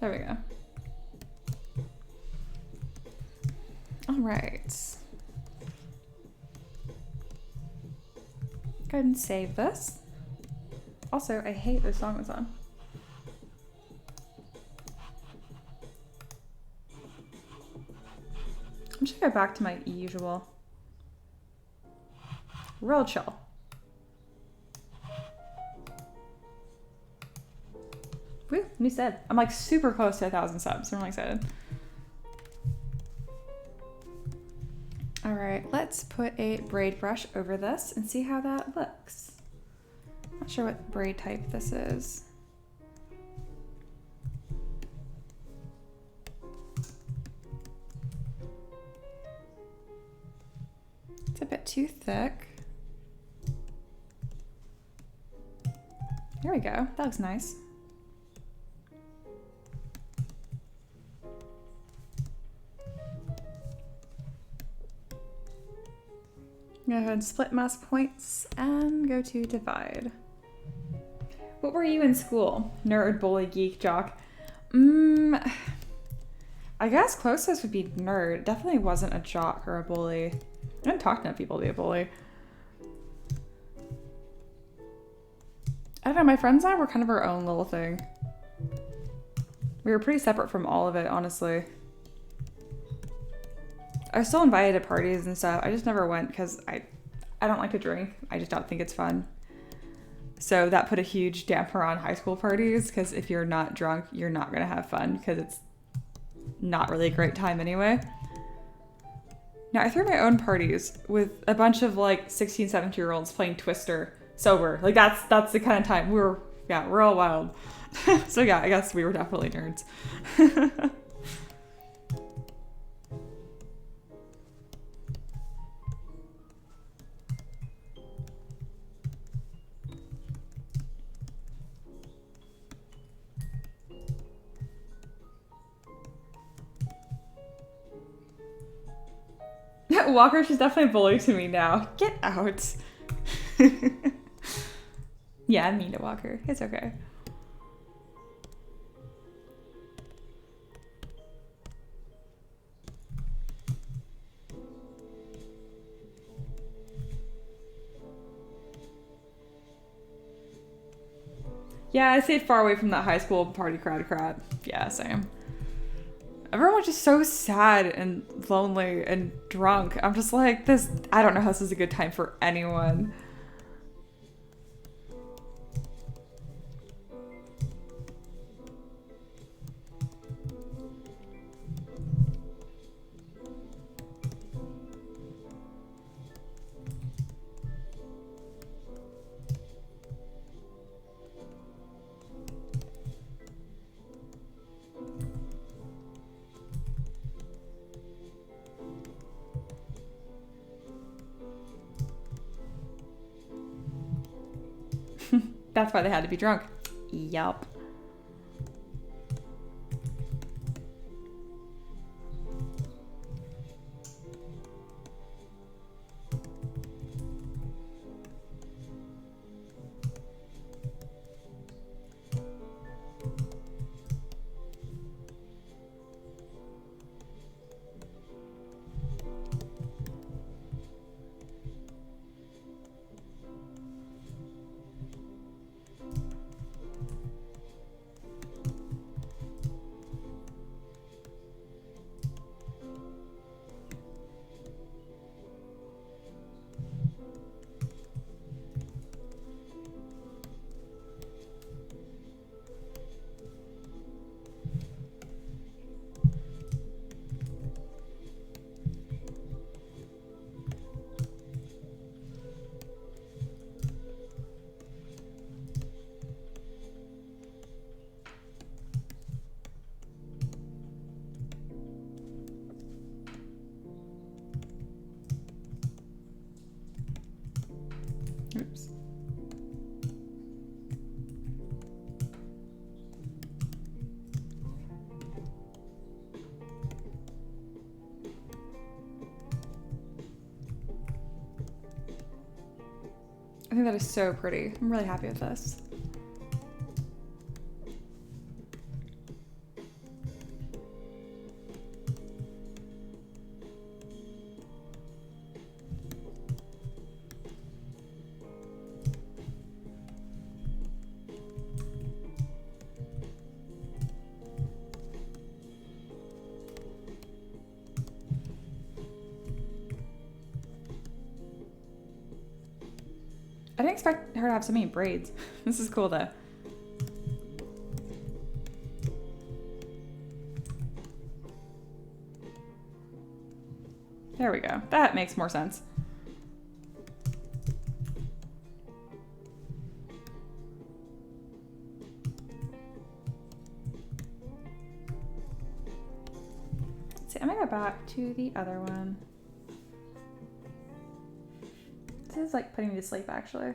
There we go. All right. Go ahead and save this. Also, I hate this song was on. I'm just gonna go back to my usual. Real chill. Woo, new said. I'm like super close to 1,000 subs, so I'm really excited. All right, let's put a braid brush over this and see how that looks. Not sure what braid type this is. It's a bit too thick. There we go, that looks nice. Go ahead and split mask points and go to divide. What were you in school? Nerd, bully, geek, jock? I guess closest would be nerd. Definitely wasn't a jock or a bully. I didn't talk to enough people to be a bully. I don't know, my friends and I were kind of our own little thing. We were pretty separate from all of it, honestly. I was still invited to parties and stuff. I just never went because I don't like to drink. I just don't think it's fun. So that put a huge damper on high school parties because if you're not drunk, you're not going to have fun because it's not really a great time anyway. Now, I threw my own parties with a bunch of like 16, 17-year-olds playing Twister sober. Like that's the kind of time we're all wild. So yeah, I guess we were definitely nerds. Walker, she's definitely a bully to me now. Get out. Yeah, I'm mean to Walker. It's okay. Yeah, I stayed far away from that high school party crowd. Yeah, same. Everyone was just so sad and lonely and drunk. I'm just like, I don't know how this is a good time for anyone. That's why they had to be drunk. Yup. Oops. I think that is so pretty. I'm really happy with this. I didn't expect her to have so many braids. This is cool though. There we go. That makes more sense. Let's see, I'm gonna go back to the other one. This is like putting me to sleep actually.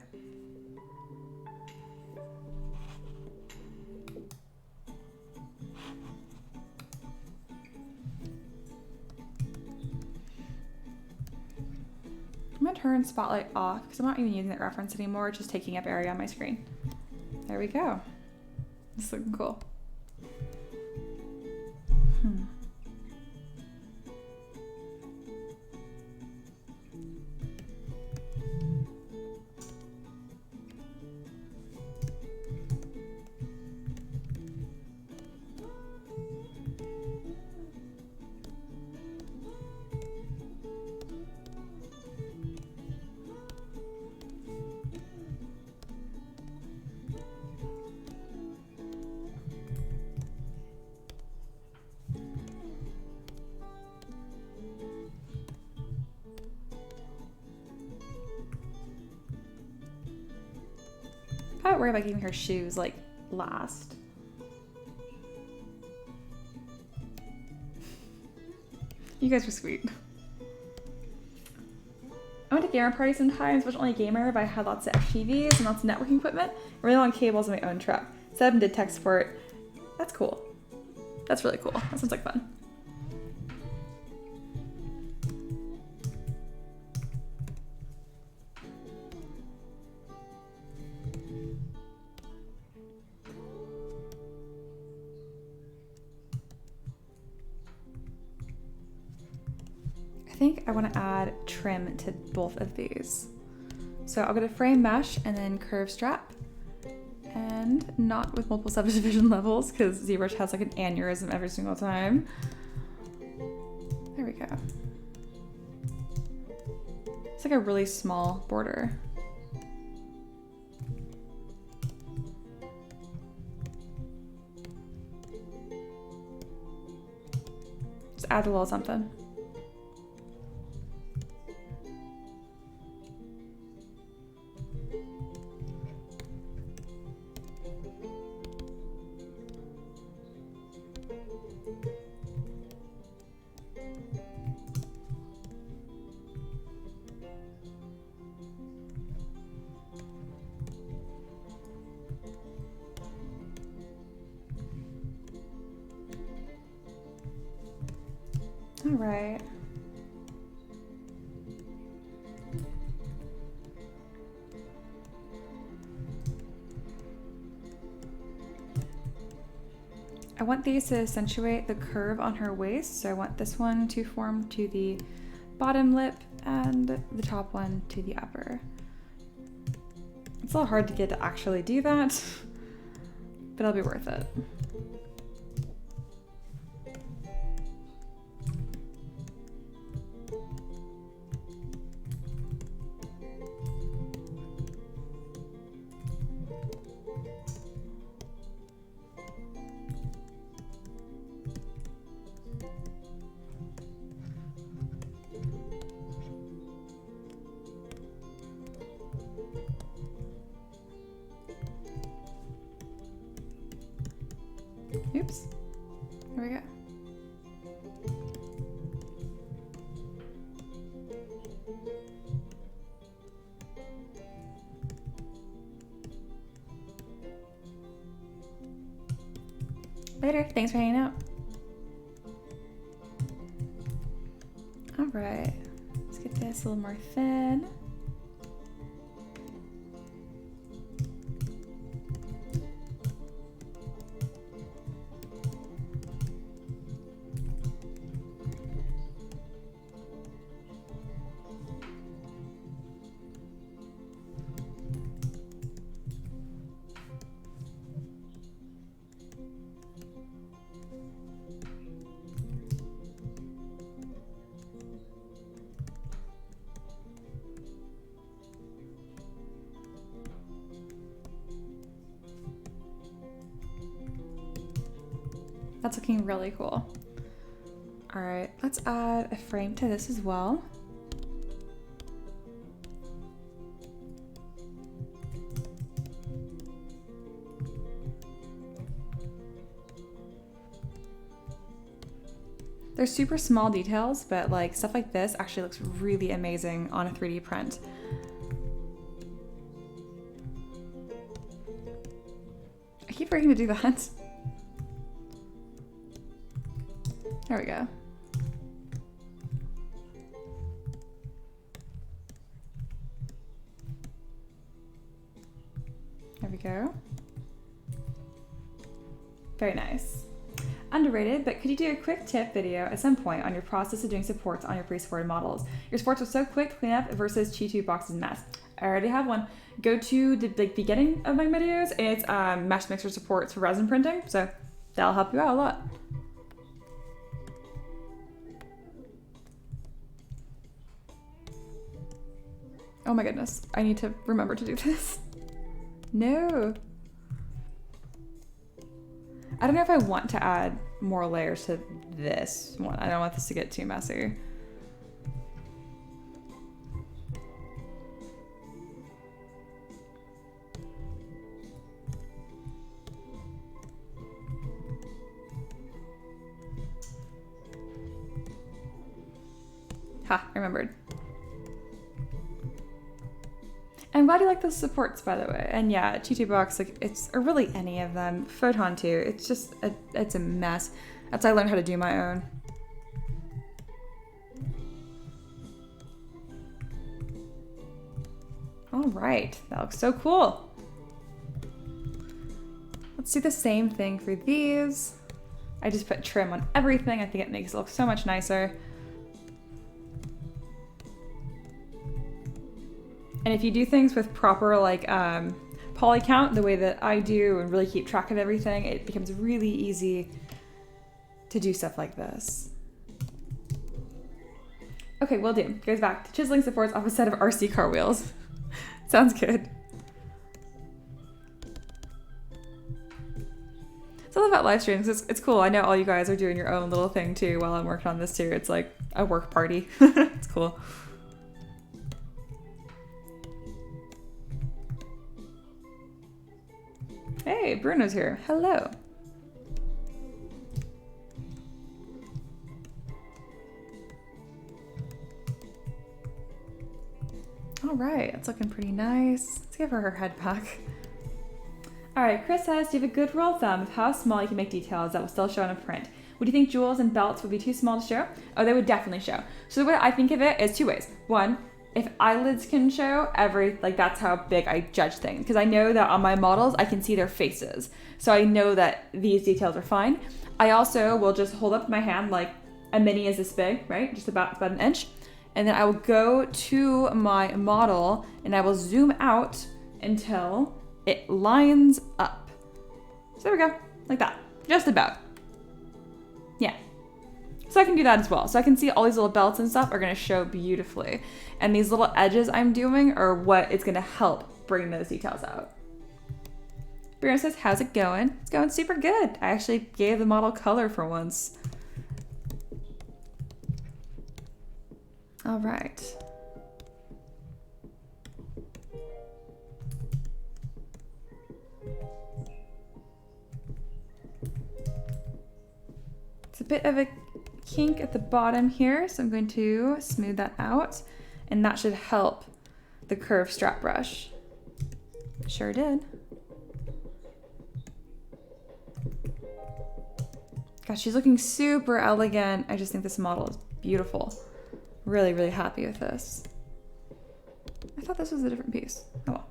I'm gonna turn spotlight off because I'm not even using that reference anymore. It's just taking up area on my screen. There we go. This is looking cool. I don't worry about keeping her shoes like last. You guys are sweet. I went to gamer parties sometimes, wasn't only a gamer, but I had lots of TVs and lots of networking equipment, really long cables in my own truck. Set up and did tech support. That's cool. That's really cool. That sounds like fun. I think I want to add trim to both of these. So I'll go to frame mesh and then curve strap, and not with multiple subdivision levels because ZBrush has like an aneurysm every single time. There we go. It's like a really small border. Just add a little something. All right. I want these to accentuate the curve on her waist, so I want this one to form to the bottom lip and the top one to the upper. It's a little hard to get to actually do that, but it'll be worth it. Oops. Here we go. Later. Thanks for hanging out. All right. Let's get this a little more thin. That's looking really cool. All right, let's add a frame to this as well. They're super small details, but like stuff like this actually looks really amazing on a 3D print. I keep forgetting to do that. There we go. There we go. Very nice. Underrated, but could you do a quick tip video at some point on your process of doing supports on your pre-supported models? Your supports are so quick to clean up versus Chi2 boxes mess. I already have one. Go to the beginning of my videos, and it's mesh mixer supports for resin printing, so that'll help you out a lot. Oh my goodness, I need to remember to do this. No. I don't know if I want to add more layers to this one. I don't want this to get too messy. Ha, I remembered. I'm glad you like those supports, by the way. And yeah, Chi2 box, like it's, or really any of them, Photon too. It's just, it's a mess. That's how I learned how to do my own. All right, that looks so cool. Let's do the same thing for these. I just put trim on everything. I think it makes it look so much nicer. And if you do things with proper like poly count, the way that I do, and really keep track of everything, it becomes really easy to do stuff like this. Okay, will do. Goes back to chiseling supports off a set of RC car wheels. Sounds good. It's all about live streams. It's cool. I know all you guys are doing your own little thing too while I'm working on this too. It's like a work party. It's cool. Hey, Bruno's here. Hello. All right, it's looking pretty nice. Let's give her her head back. All right, Chris says, do you have a good rule of thumb of how small you can make details that will still show on a print? Would you think jewels and belts would be too small to show? Oh, they would definitely show. So the way I think of it is 2 ways. One, if eyelids can show, that's how big I judge things. Because I know that on my models, I can see their faces. So I know that these details are fine. I also will just hold up my hand like a mini is this big, right? Just about an inch. And then I will go to my model and I will zoom out until it lines up. So there we go, like that, just about. Yeah. So I can do that as well. So I can see all these little belts and stuff are gonna show beautifully. And these little edges I'm doing are what is gonna help bring those details out. Bruno says, how's it going? It's going super good. I actually gave the model color for once. All right. It's a bit of a kink at the bottom here, so I'm going to smooth that out, and that should help the curved strap brush. Sure did. Gosh, she's looking super elegant. I just think this model is beautiful. Really, really happy with this. I thought this was a different piece. Oh well.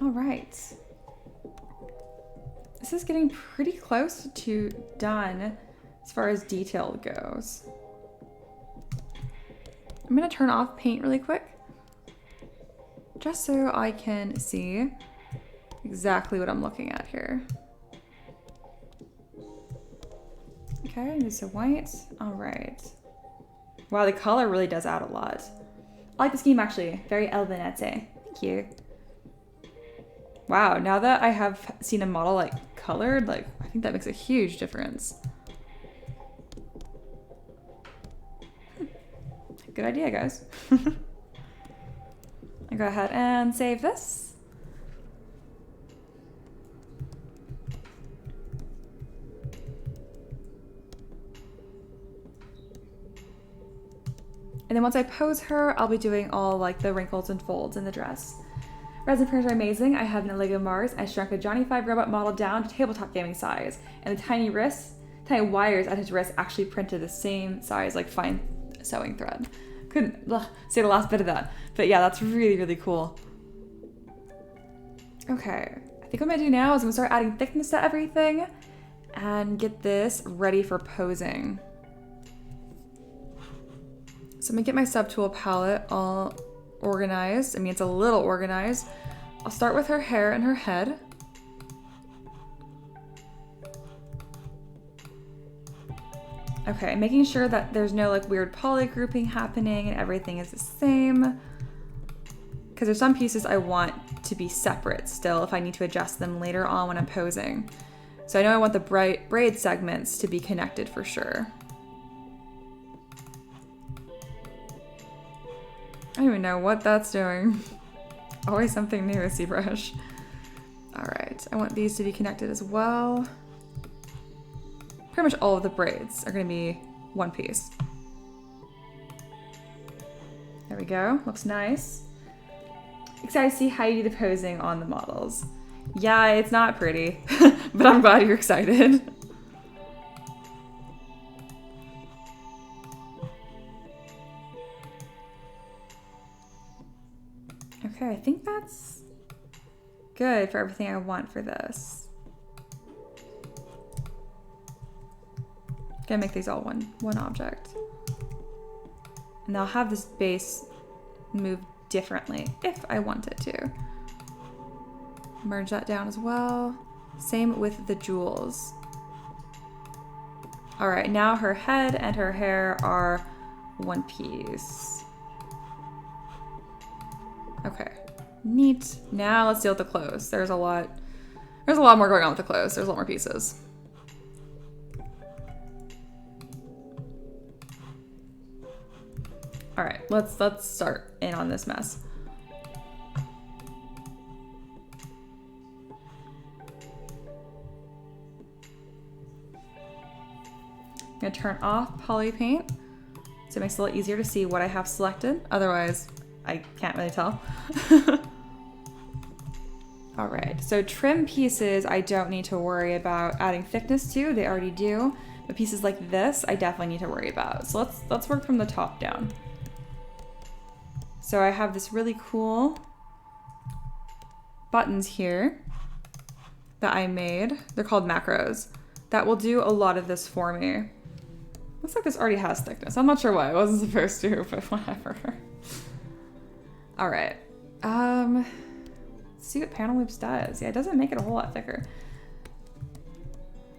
All right. This is getting pretty close to done as far as detail goes. I'm gonna turn off paint really quick, just so I can see exactly what I'm looking at here. Okay, this is white. All right. Wow, the color really does add a lot. I like the scheme actually. Very Elvenette. Thank you. Wow, now that I have seen a model like colored, I think that makes a huge difference. Good idea, guys. I go ahead and save this. And then once I pose her, I'll be doing all the wrinkles and folds in the dress. Resin printers are amazing. I have an Lego Mars. I shrunk a Johnny 5 robot model down to tabletop gaming size. And the tiny wires at his wrist actually printed the same size, like fine sewing thread. Couldn't say the last bit of that. But yeah, that's really, really cool. Okay, I think what I'm gonna do now is I'm gonna start adding thickness to everything and get this ready for posing. So I'm gonna get my subtool palette all organized. I mean, it's a little organized. I'll start with her hair and her head. Okay, making sure that there's no weird poly grouping happening and everything is the same. Because there's some pieces I want to be separate still if I need to adjust them later on when I'm posing. So I know I want the braid segments to be connected for sure. I don't even know what that's doing. Always something new with ZBrush. All right, I want these to be connected as well. Pretty much all of the braids are gonna be one piece. There we go, looks nice. Excited to see how you do the posing on the models. Yeah, it's not pretty, but I'm glad you're excited. Okay, I think that's good for everything I want for this. Gonna make these all one object. And I'll have this base move differently if I want it to. Merge that down as well. Same with the jewels. All right, now her head and her hair are one piece. Okay, neat. Now let's deal with the clothes. There's a lot more going on with the clothes. There's a lot more pieces. All right, let's start in on this mess. I'm gonna turn off poly paint So it makes it a little easier to see what I have selected. Otherwise, I can't really tell. All right, so trim pieces, I don't need to worry about adding thickness to, they already do. But pieces like this, I definitely need to worry about. So let's work from the top down. So I have this really cool buttons here that I made. They're called macros. That will do a lot of this for me. Looks like this already has thickness. I'm not sure why it wasn't supposed to, but whatever. All right. Let's see what panel loops does. Yeah, it doesn't make it a whole lot thicker.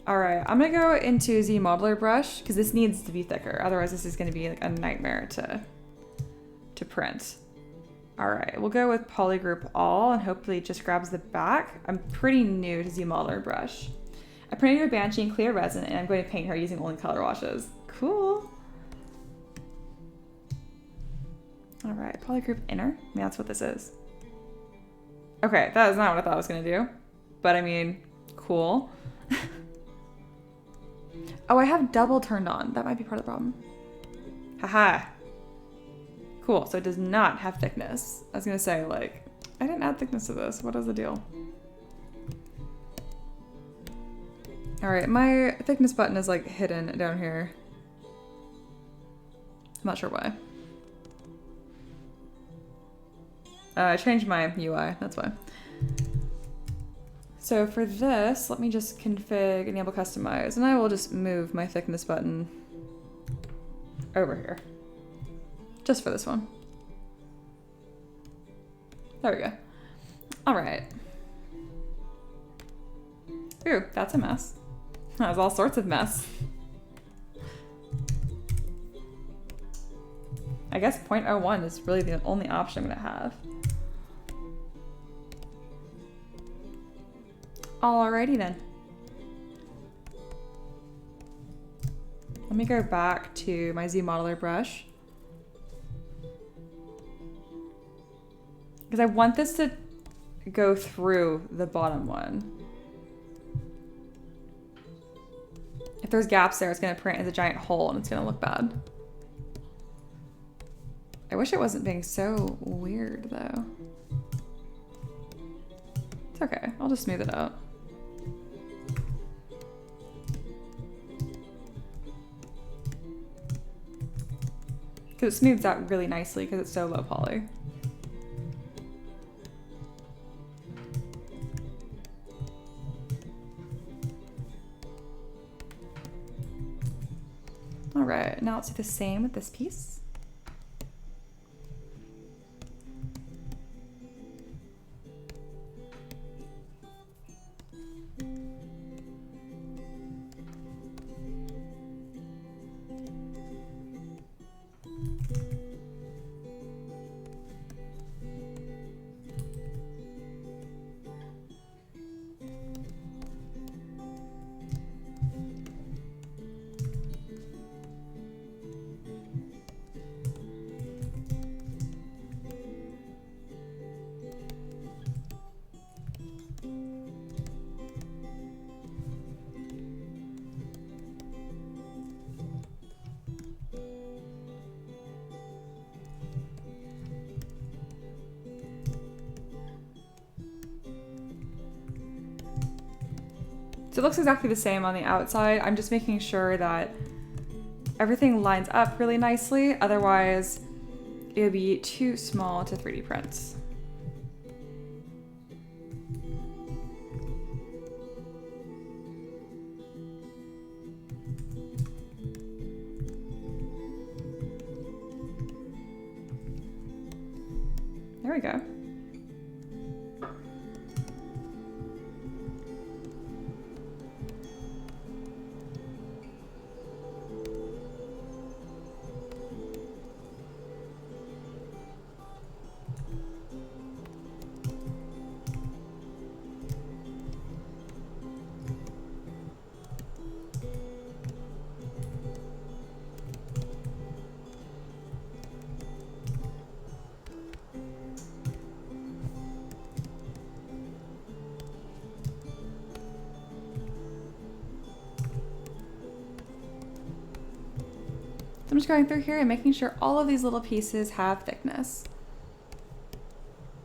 All right, I'm gonna go into Z Modeler brush because this needs to be thicker. Otherwise, this is gonna be like a nightmare to print. All right, we'll go with Polygroup All and hopefully it just grabs the back. I'm pretty new to Z Modeler brush. I printed a Banshee in clear resin and I'm going to paint her using only color washes. Cool. All right, Polygroup Inner. I mean, that's what this is. Okay, that is not what I thought I was gonna do. But I mean, cool. Oh, I have double turned on. That might be part of the problem. Haha. Cool, so it does not have thickness. I was gonna say, like, I didn't add thickness to this. What is the deal? All right, my thickness button is like hidden down here. I'm not sure why. I changed my UI, that's why. So for this, let me just config, enable customize, and I will just move my thickness button over here. Just for this one. There we go. All right. Ooh, that's a mess. That was all sorts of mess. I guess 0.01 is really the only option I'm gonna have. Alrighty then. Let me go back to my Z Modeler brush. Because I want this to go through the bottom one. If there's gaps there, it's gonna print as a giant hole and it's gonna look bad. I wish it wasn't being so weird though. It's okay, I'll just smooth it out. Because it smooths out really nicely because it's so low poly. All right, now let's do the same with this piece. So it looks exactly the same on the outside. I'm just making sure that everything lines up really nicely. Otherwise, it would be too small to 3D print. There we go. I'm just going through here and making sure all of these little pieces have thickness.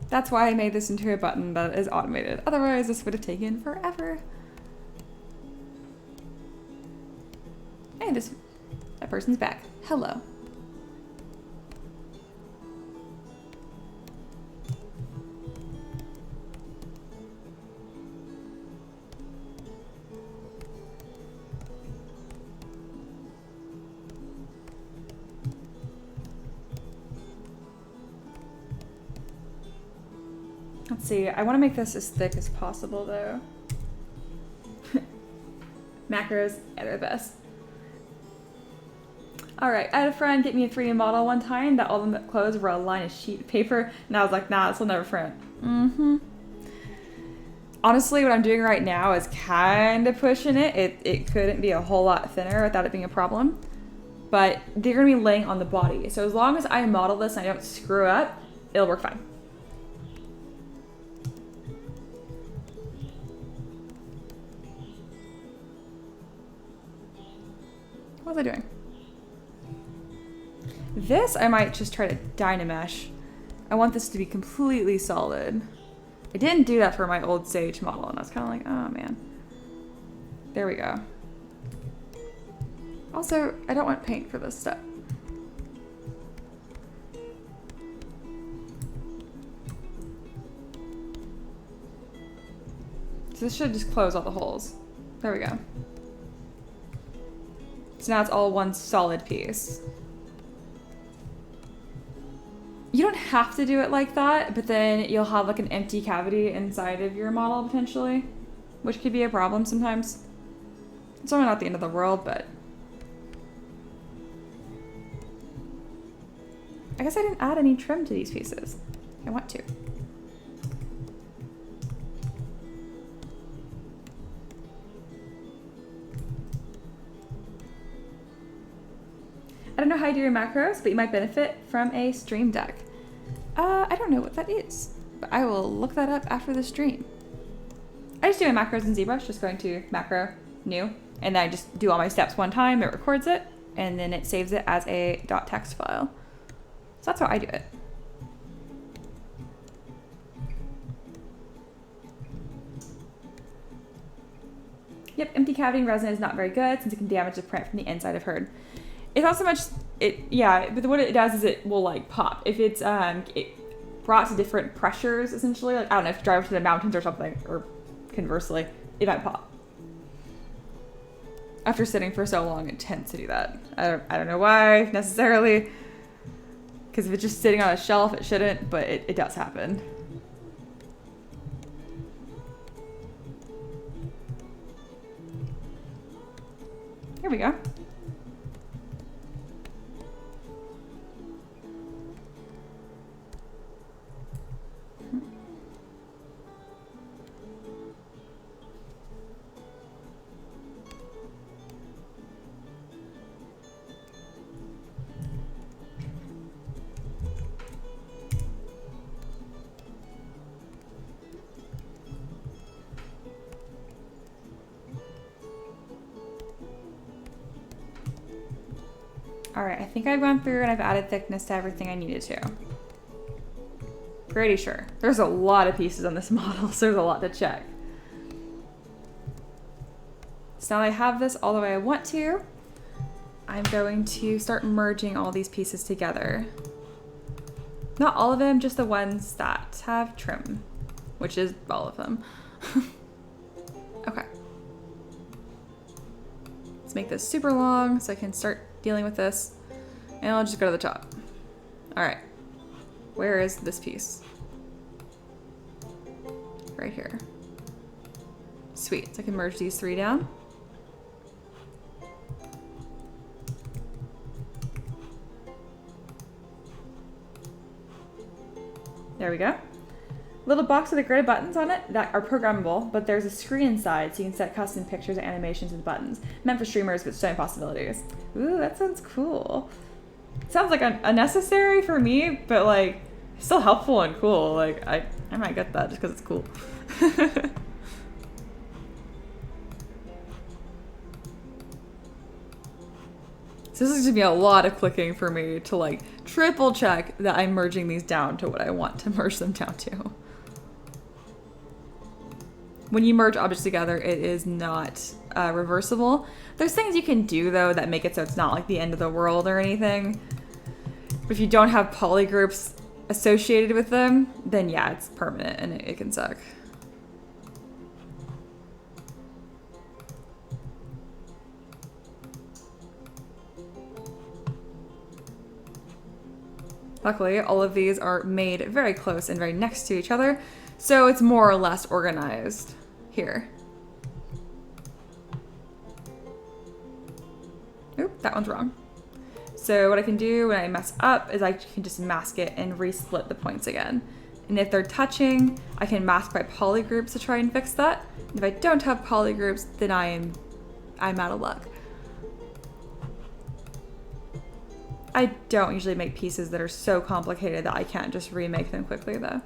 That's why I made this into a button that is automated. Otherwise, this would have taken forever. Hey, that person's back. Hello. Let's see, I want to make this as thick as possible though. Macros, yeah, they're the best. Alright, I had a friend get me a 3D model one time that all the clothes were a line of sheet paper, and I was like, nah, this will never print. Honestly, what I'm doing right now is kind of pushing it. It couldn't be a whole lot thinner without it being a problem. But they're going to be laying on the body. So as long as I model this and I don't screw up, it'll work fine. What was I doing? This, I might just try to Dynamesh. I want this to be completely solid. I didn't do that for my old Sage model, and I was kind of like, oh man. There we go. Also, I don't want paint for this step. So this should just close all the holes. There we go. So now it's all one solid piece. You don't have to do it like that, but then you'll have like an empty cavity inside of your model potentially, which could be a problem sometimes. It's only not the end of the world, but I guess I didn't add any trim to these pieces. I want to. I don't know how you do your macros, but you might benefit from a stream deck. I don't know what that is, but I will look that up after the stream. I just do my macros in ZBrush, just going to macro, new, and then I just do all my steps one time, it records it, and then it saves it as a .txt file. So that's how I do it. Yep, empty cavity and resin is not very good since it can damage the print from the inside of herd. It's not so much, yeah, but what it does is it will like pop. If it's, it brought to different pressures essentially, like I don't know, if you drive to the mountains or something, or conversely, it might pop. After sitting for so long, it tends to do that. I don't know why necessarily, because if it's just sitting on a shelf, it shouldn't, but it does happen. Here we go. All right, I think I've gone through and I've added thickness to everything I needed to. Pretty sure. There's a lot of pieces on this model, so there's a lot to check. So now that I have this all the way I want to, I'm going to start merging all these pieces together. Not all of them, just the ones that have trim, which is all of them. Okay. Let's make this super long so I can start dealing with this, and I'll just go to the top. All right, where is this piece? Right here. Sweet, so I can merge these three down. There we go. Little box with the grid buttons on it that are programmable, but there's a screen inside so you can set custom pictures and animations with buttons. Meant for streamers with so many possibilities. Ooh, that sounds cool. Sounds like unnecessary for me, but like still helpful and cool. Like I might get that just because it's cool. So So this is gonna be a lot of clicking for me to like triple check that I'm merging these down to what I want to merge them down to. When you merge objects together, it is not reversible. There's things you can do though that make it so it's not like the end of the world or anything. But if you don't have polygroups associated with them, then yeah, it's permanent and it can suck. Luckily, all of these are made very close and very next to each other, so it's more or less organized here. Oop, that one's wrong. So what I can do when I mess up is I can just mask it and resplit the points again. And if they're touching, I can mask by polygroups to try and fix that. And if I don't have polygroups, then I'm out of luck. I don't usually make pieces that are so complicated that I can't just remake them quickly though.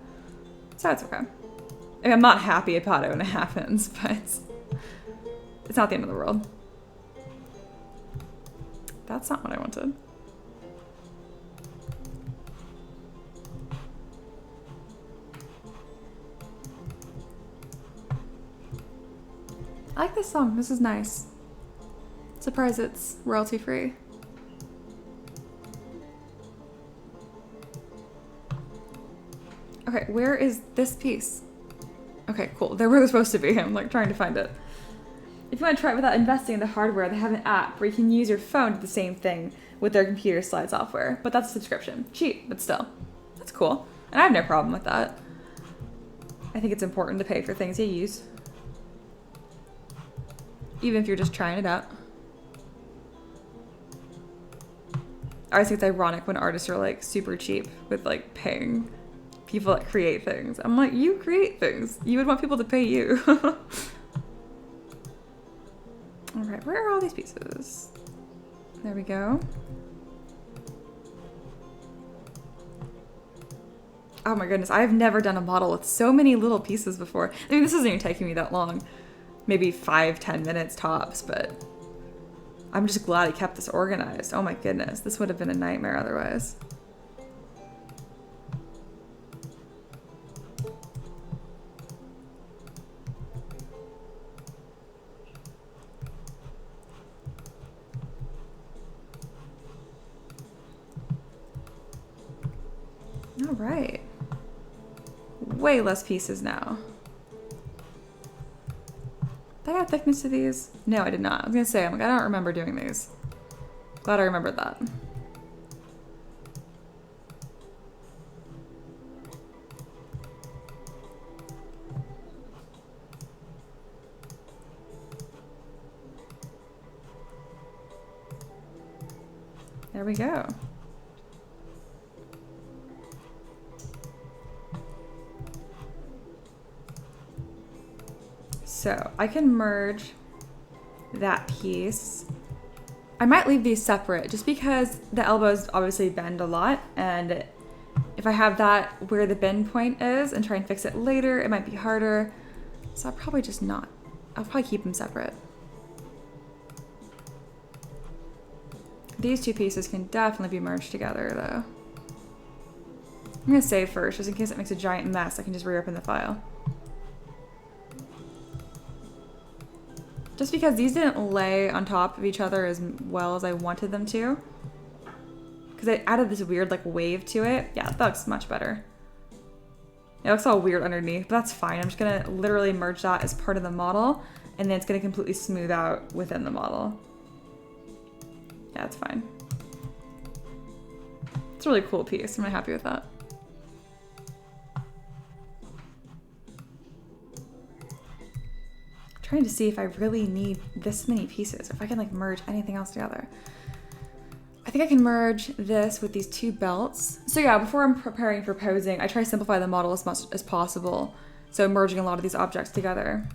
So it's okay. I mean, I'm not happy about it when it happens, but it's not the end of the world. That's not what I wanted. I like this song. This is nice. Surprised it's royalty free. Okay, where is this piece? Okay, cool. They're where they're supposed to be. I'm like trying to find it. If you want to try it without investing in the hardware, they have an app where you can use your phone to do the same thing with their computer slide software. But that's a subscription. Cheap, but still. That's cool. And I have no problem with that. I think it's important to pay for things you use. Even if you're just trying it out. I always think it's ironic when artists are like super cheap with like paying people that create things. I'm like, you create things. You would want people to pay you. All right, where are all these pieces? There we go. Oh my goodness, I've never done a model with so many little pieces before. I mean, this isn't even taking me that long. Maybe 5-10 minutes tops, but I'm just glad I kept this organized. Oh my goodness, this would have been a nightmare otherwise. All right. Way less pieces now. Did I add thickness to these? No, I did not. I was gonna say, I'm like, I don't remember doing these. Glad I remembered that. There we go. So I can merge that piece. I might leave these separate just because the elbows obviously bend a lot, and if I have that where the bend point is and try and fix it later, it might be harder. So I'll probably just not. I'll probably keep them separate. These two pieces can definitely be merged together though. I'm gonna save first just in case it makes a giant mess. I can just reopen the file. Just because these didn't lay on top of each other as well as I wanted them to. Because I added this weird like wave to it. Yeah, that looks much better. It looks all weird underneath, but that's fine. I'm just gonna literally merge that as part of the model, and then it's gonna completely smooth out within the model. Yeah, it's fine. It's a really cool piece. I'm really happy with that. Trying to see if I really need this many pieces, if I can like merge anything else together. I think I can merge this with these two belts. So yeah, before I'm preparing for posing, I try to simplify the model as much as possible. So merging a lot of these objects together.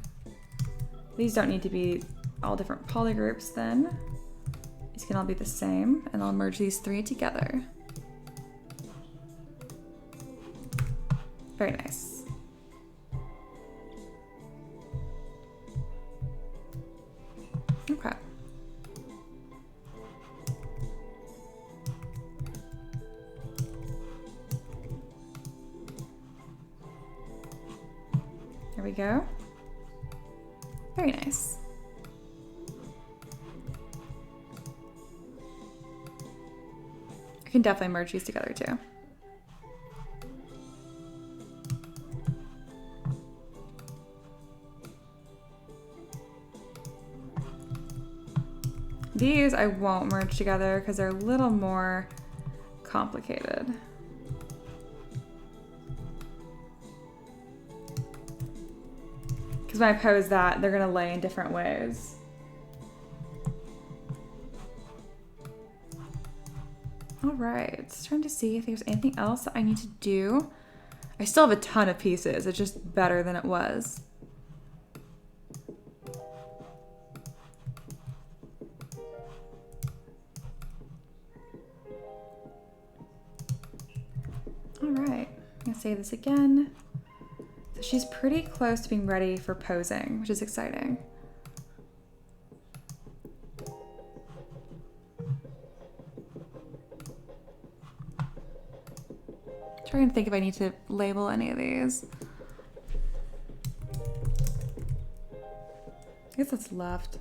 These don't need to be all different polygroups then. These can all be the same, and I'll merge these three together. Very nice. Okay. There we go. Very nice. I can definitely merge these together too. These I won't merge together because they're a little more complicated. Because when I pose that, they're gonna lay in different ways. All right, just trying to see if there's anything else that I need to do. I still have a ton of pieces. It's just better than it was. All right, I'm gonna save this again. So she's pretty close to being ready for posing, which is exciting. Trying to think if I need to label any of these. I guess that's left.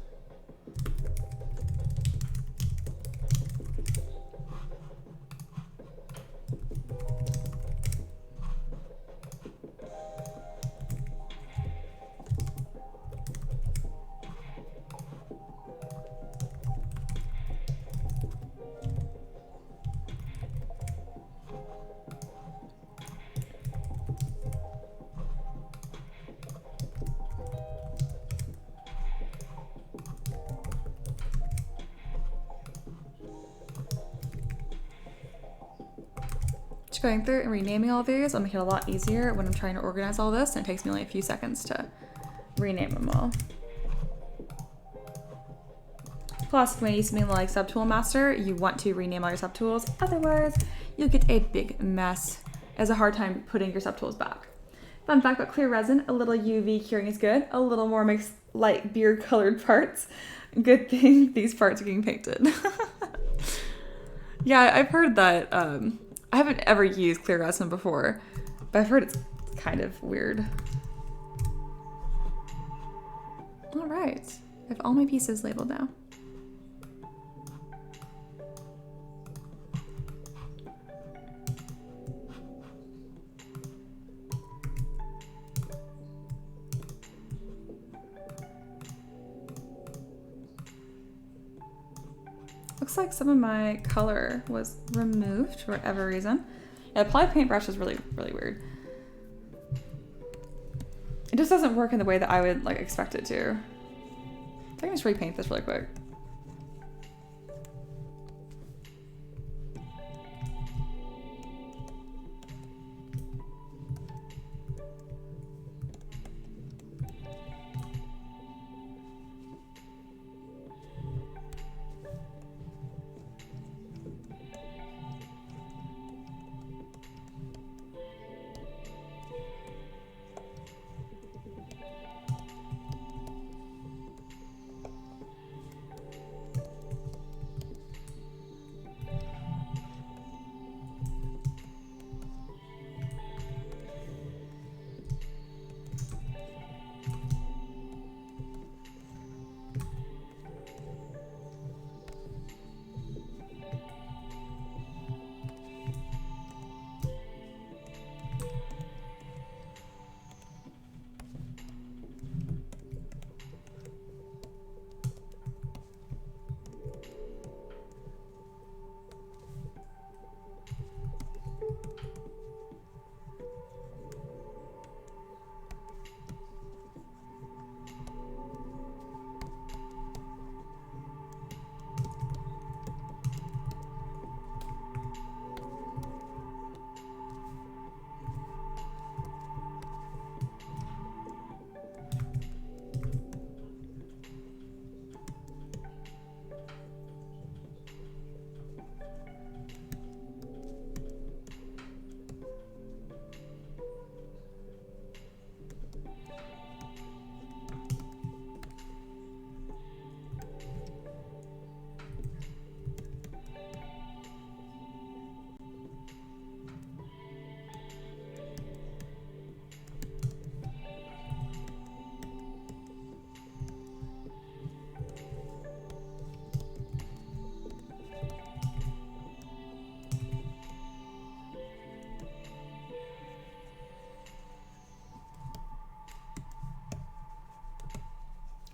Going through and renaming all these will make it a lot easier when I'm trying to organize all this, and it takes me only a few seconds to rename them all. Plus, when you use something like Subtool Master, you want to rename all your subtools, otherwise you'll get a big mess. It has a hard time putting your subtools back. Fun fact about clear resin, a little UV curing is good, a little more makes light beer colored parts. Good thing these parts are getting painted. Yeah, I've heard that, I haven't ever used clear resin before, but I've heard it's kind of weird. All right, I have all my pieces labeled now. Looks like some of my color was removed for whatever reason. Yeah, the poly paintbrush is really, really weird. It just doesn't work in the way that I would like expect it to. I can just repaint this really quick.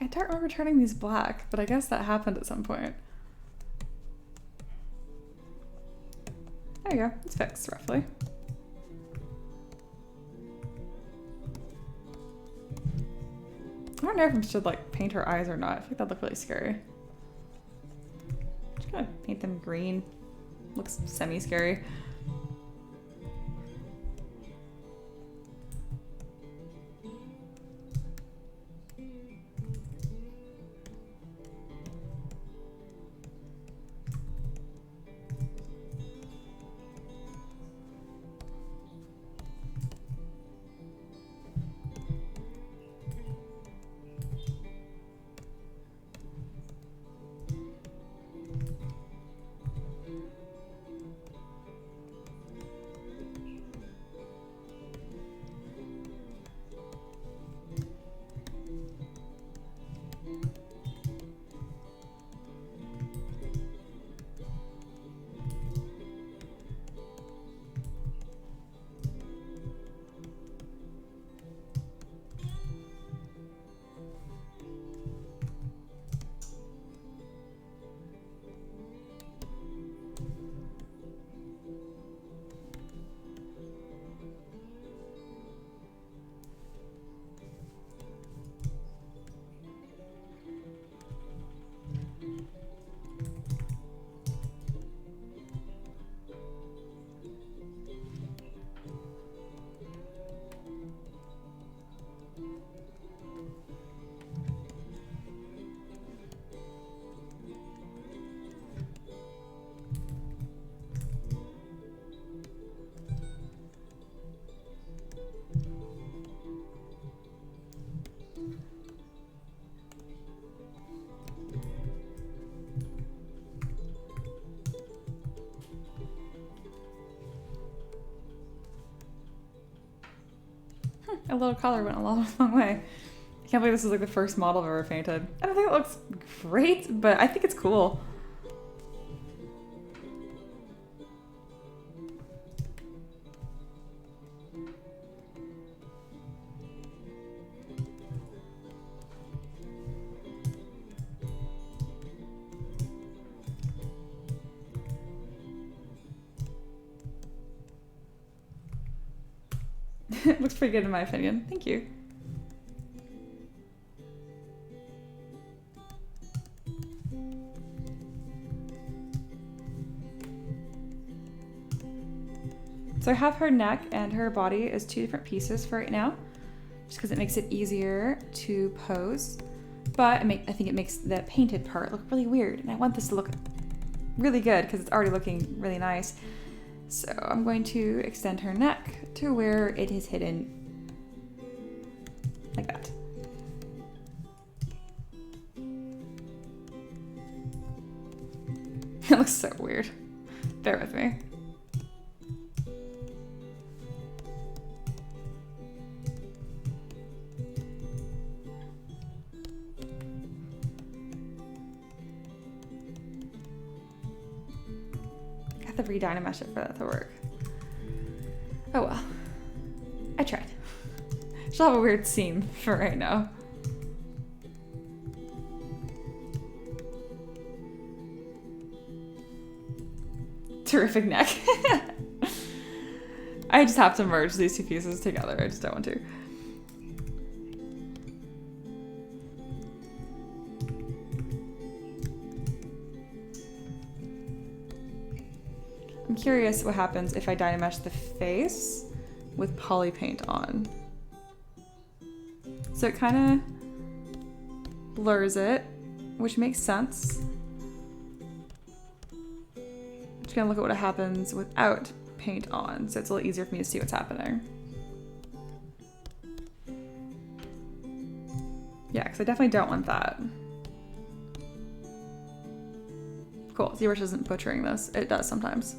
I don't remember turning these black, but I guess that happened at some point. There you go, it's fixed roughly. I don't know if I should like paint her eyes or not. I think that'd look really scary. Just gonna paint them green. Looks semi-scary. A little color went a long way. I can't believe this is like the first model I've ever painted. I don't think it looks great, but I think it's cool. It looks pretty good in my opinion. Thank you. So I have her neck and her body as two different pieces for right now, just because it makes it easier to pose. But I think it makes the painted part look really weird, and I want this to look really good because it's already looking really nice. So I'm going to extend her neck to where it is hidden like that. It looks so weird. Bear with me. I have to re-dynamesh it for that to work. Oh well. I tried. She'll have a weird scene for right now. Terrific neck. I just have to merge these two pieces together. I just don't want to. I'm curious what happens if I dynamesh the face with poly paint on. So it kind of blurs it, which makes sense. Just gonna look at what happens without paint on, so it's a little easier for me to see what's happening. Yeah, because I definitely don't want that. Cool, ZBrush isn't butchering this. It does sometimes.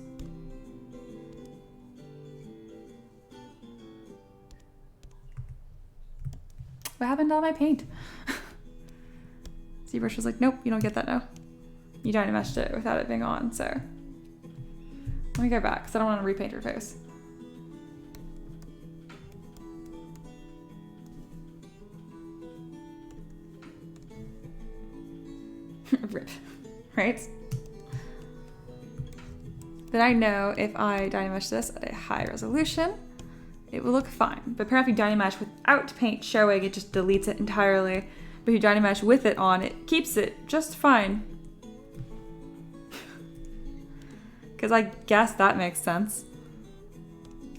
What happened to all my paint? ZBrush was like, nope, you don't get that now. You dynameshed it without it being on, so. Let me go back, because I don't want to repaint her face. Rip. Right? Then I know if I Dynamesh this at a high resolution, it will look fine. But apparently if you Dynamesh without paint showing, it just deletes it entirely. But if you Dynamesh with it on, it keeps it just fine. Because I guess that makes sense.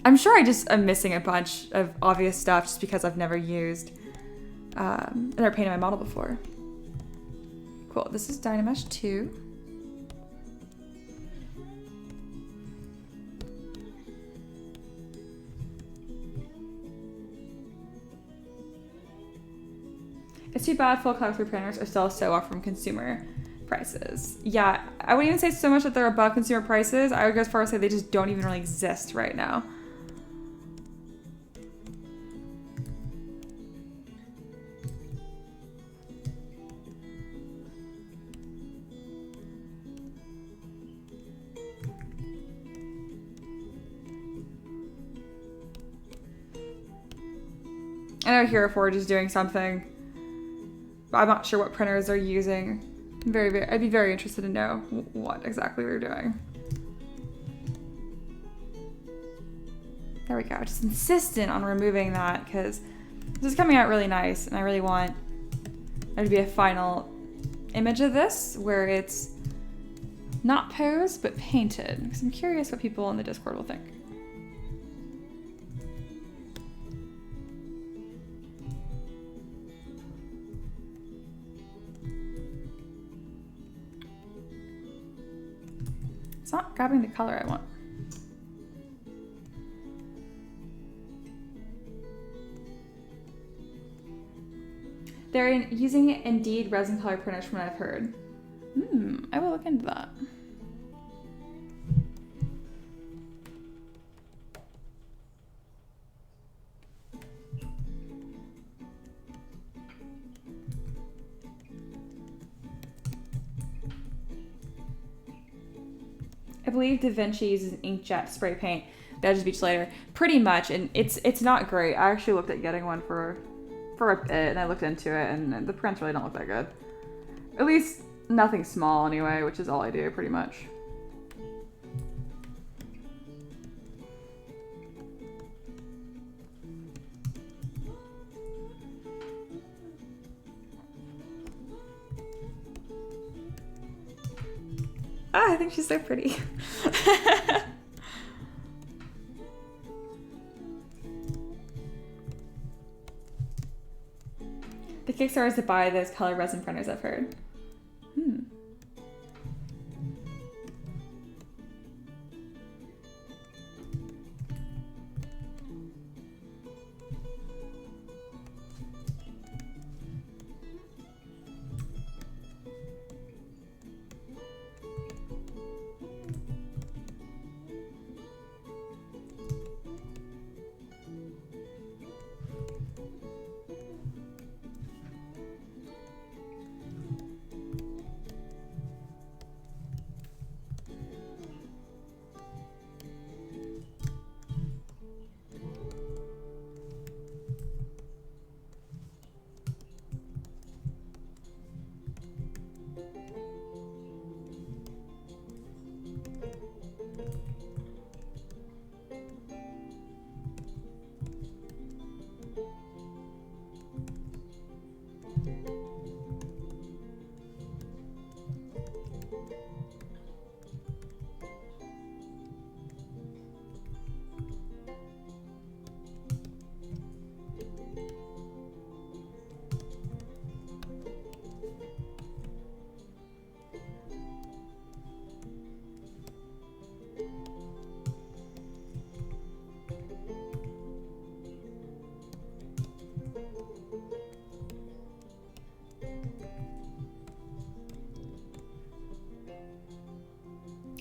I'm sure I just am missing a bunch of obvious stuff just because I've never used, never painted my model before. Cool, this is Dynamesh 2. It's too bad full color 3 printers are still so off from consumer prices. Yeah, I wouldn't even say so much that they're above consumer prices. I would go as far as say they just don't even really exist right now. I know Hero Forge is doing something, but I'm not sure what printers they're using. I'd be very interested to know what exactly they're doing. There we go. Just insistent on removing that because this is coming out really nice, and I really want there to be a final image of this where it's not posed but painted. Because I'm curious what people in the Discord will think. It's not grabbing the color I want. They're using Indeed resin color printers from what I've heard. I will look into that. I believe DaVinci uses an inkjet spray paint that just beach later, pretty much, and it's not great. I actually looked at getting one for a bit, and I looked into it, and the prints really don't look that good. At least nothing small anyway, which is all I do pretty much. Ah, I think she's so pretty. The Kickstarter is to buy those color resin printers, I've heard.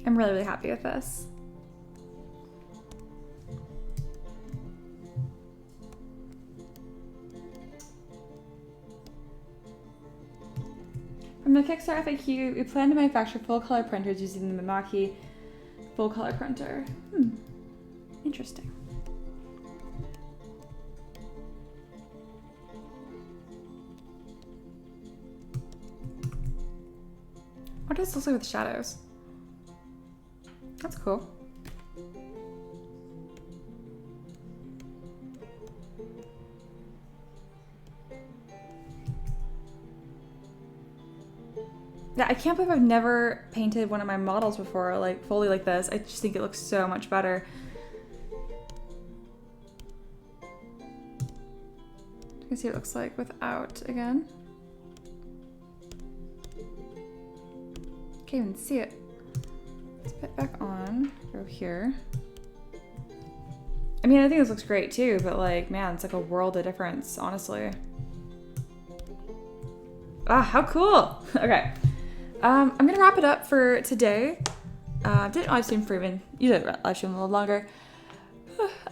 I'm really, really happy with this. From the Kickstarter FAQ, we plan to manufacture full color printers using the Mimaki full color printer. Interesting. does it look like with shadows? That's cool. Yeah, I can't believe I've never painted one of my models before, like fully like this. I just think it looks so much better. You can see what it looks like without again. Can't even see it. Let's put it back on, go here. I mean, I think this looks great too, but like, man, it's like a world of difference, honestly. Ah, how cool. Okay. I'm gonna wrap it up for today. Didn't live stream for even, you did live stream a little longer.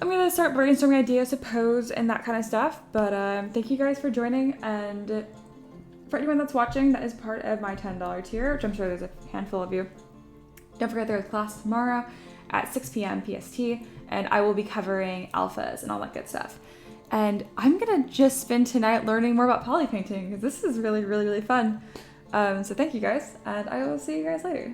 I'm gonna start brainstorming ideas to pose and that kind of stuff, but thank you guys for joining, and for anyone that's watching that is part of my $10 tier, which I'm sure there's a handful of you, don't forget there's class tomorrow at 6 p.m. PST, and I will be covering alphas and all that good stuff. And I'm gonna just spend tonight learning more about poly painting, because this is really, really, really fun. So thank you guys, and I will see you guys later.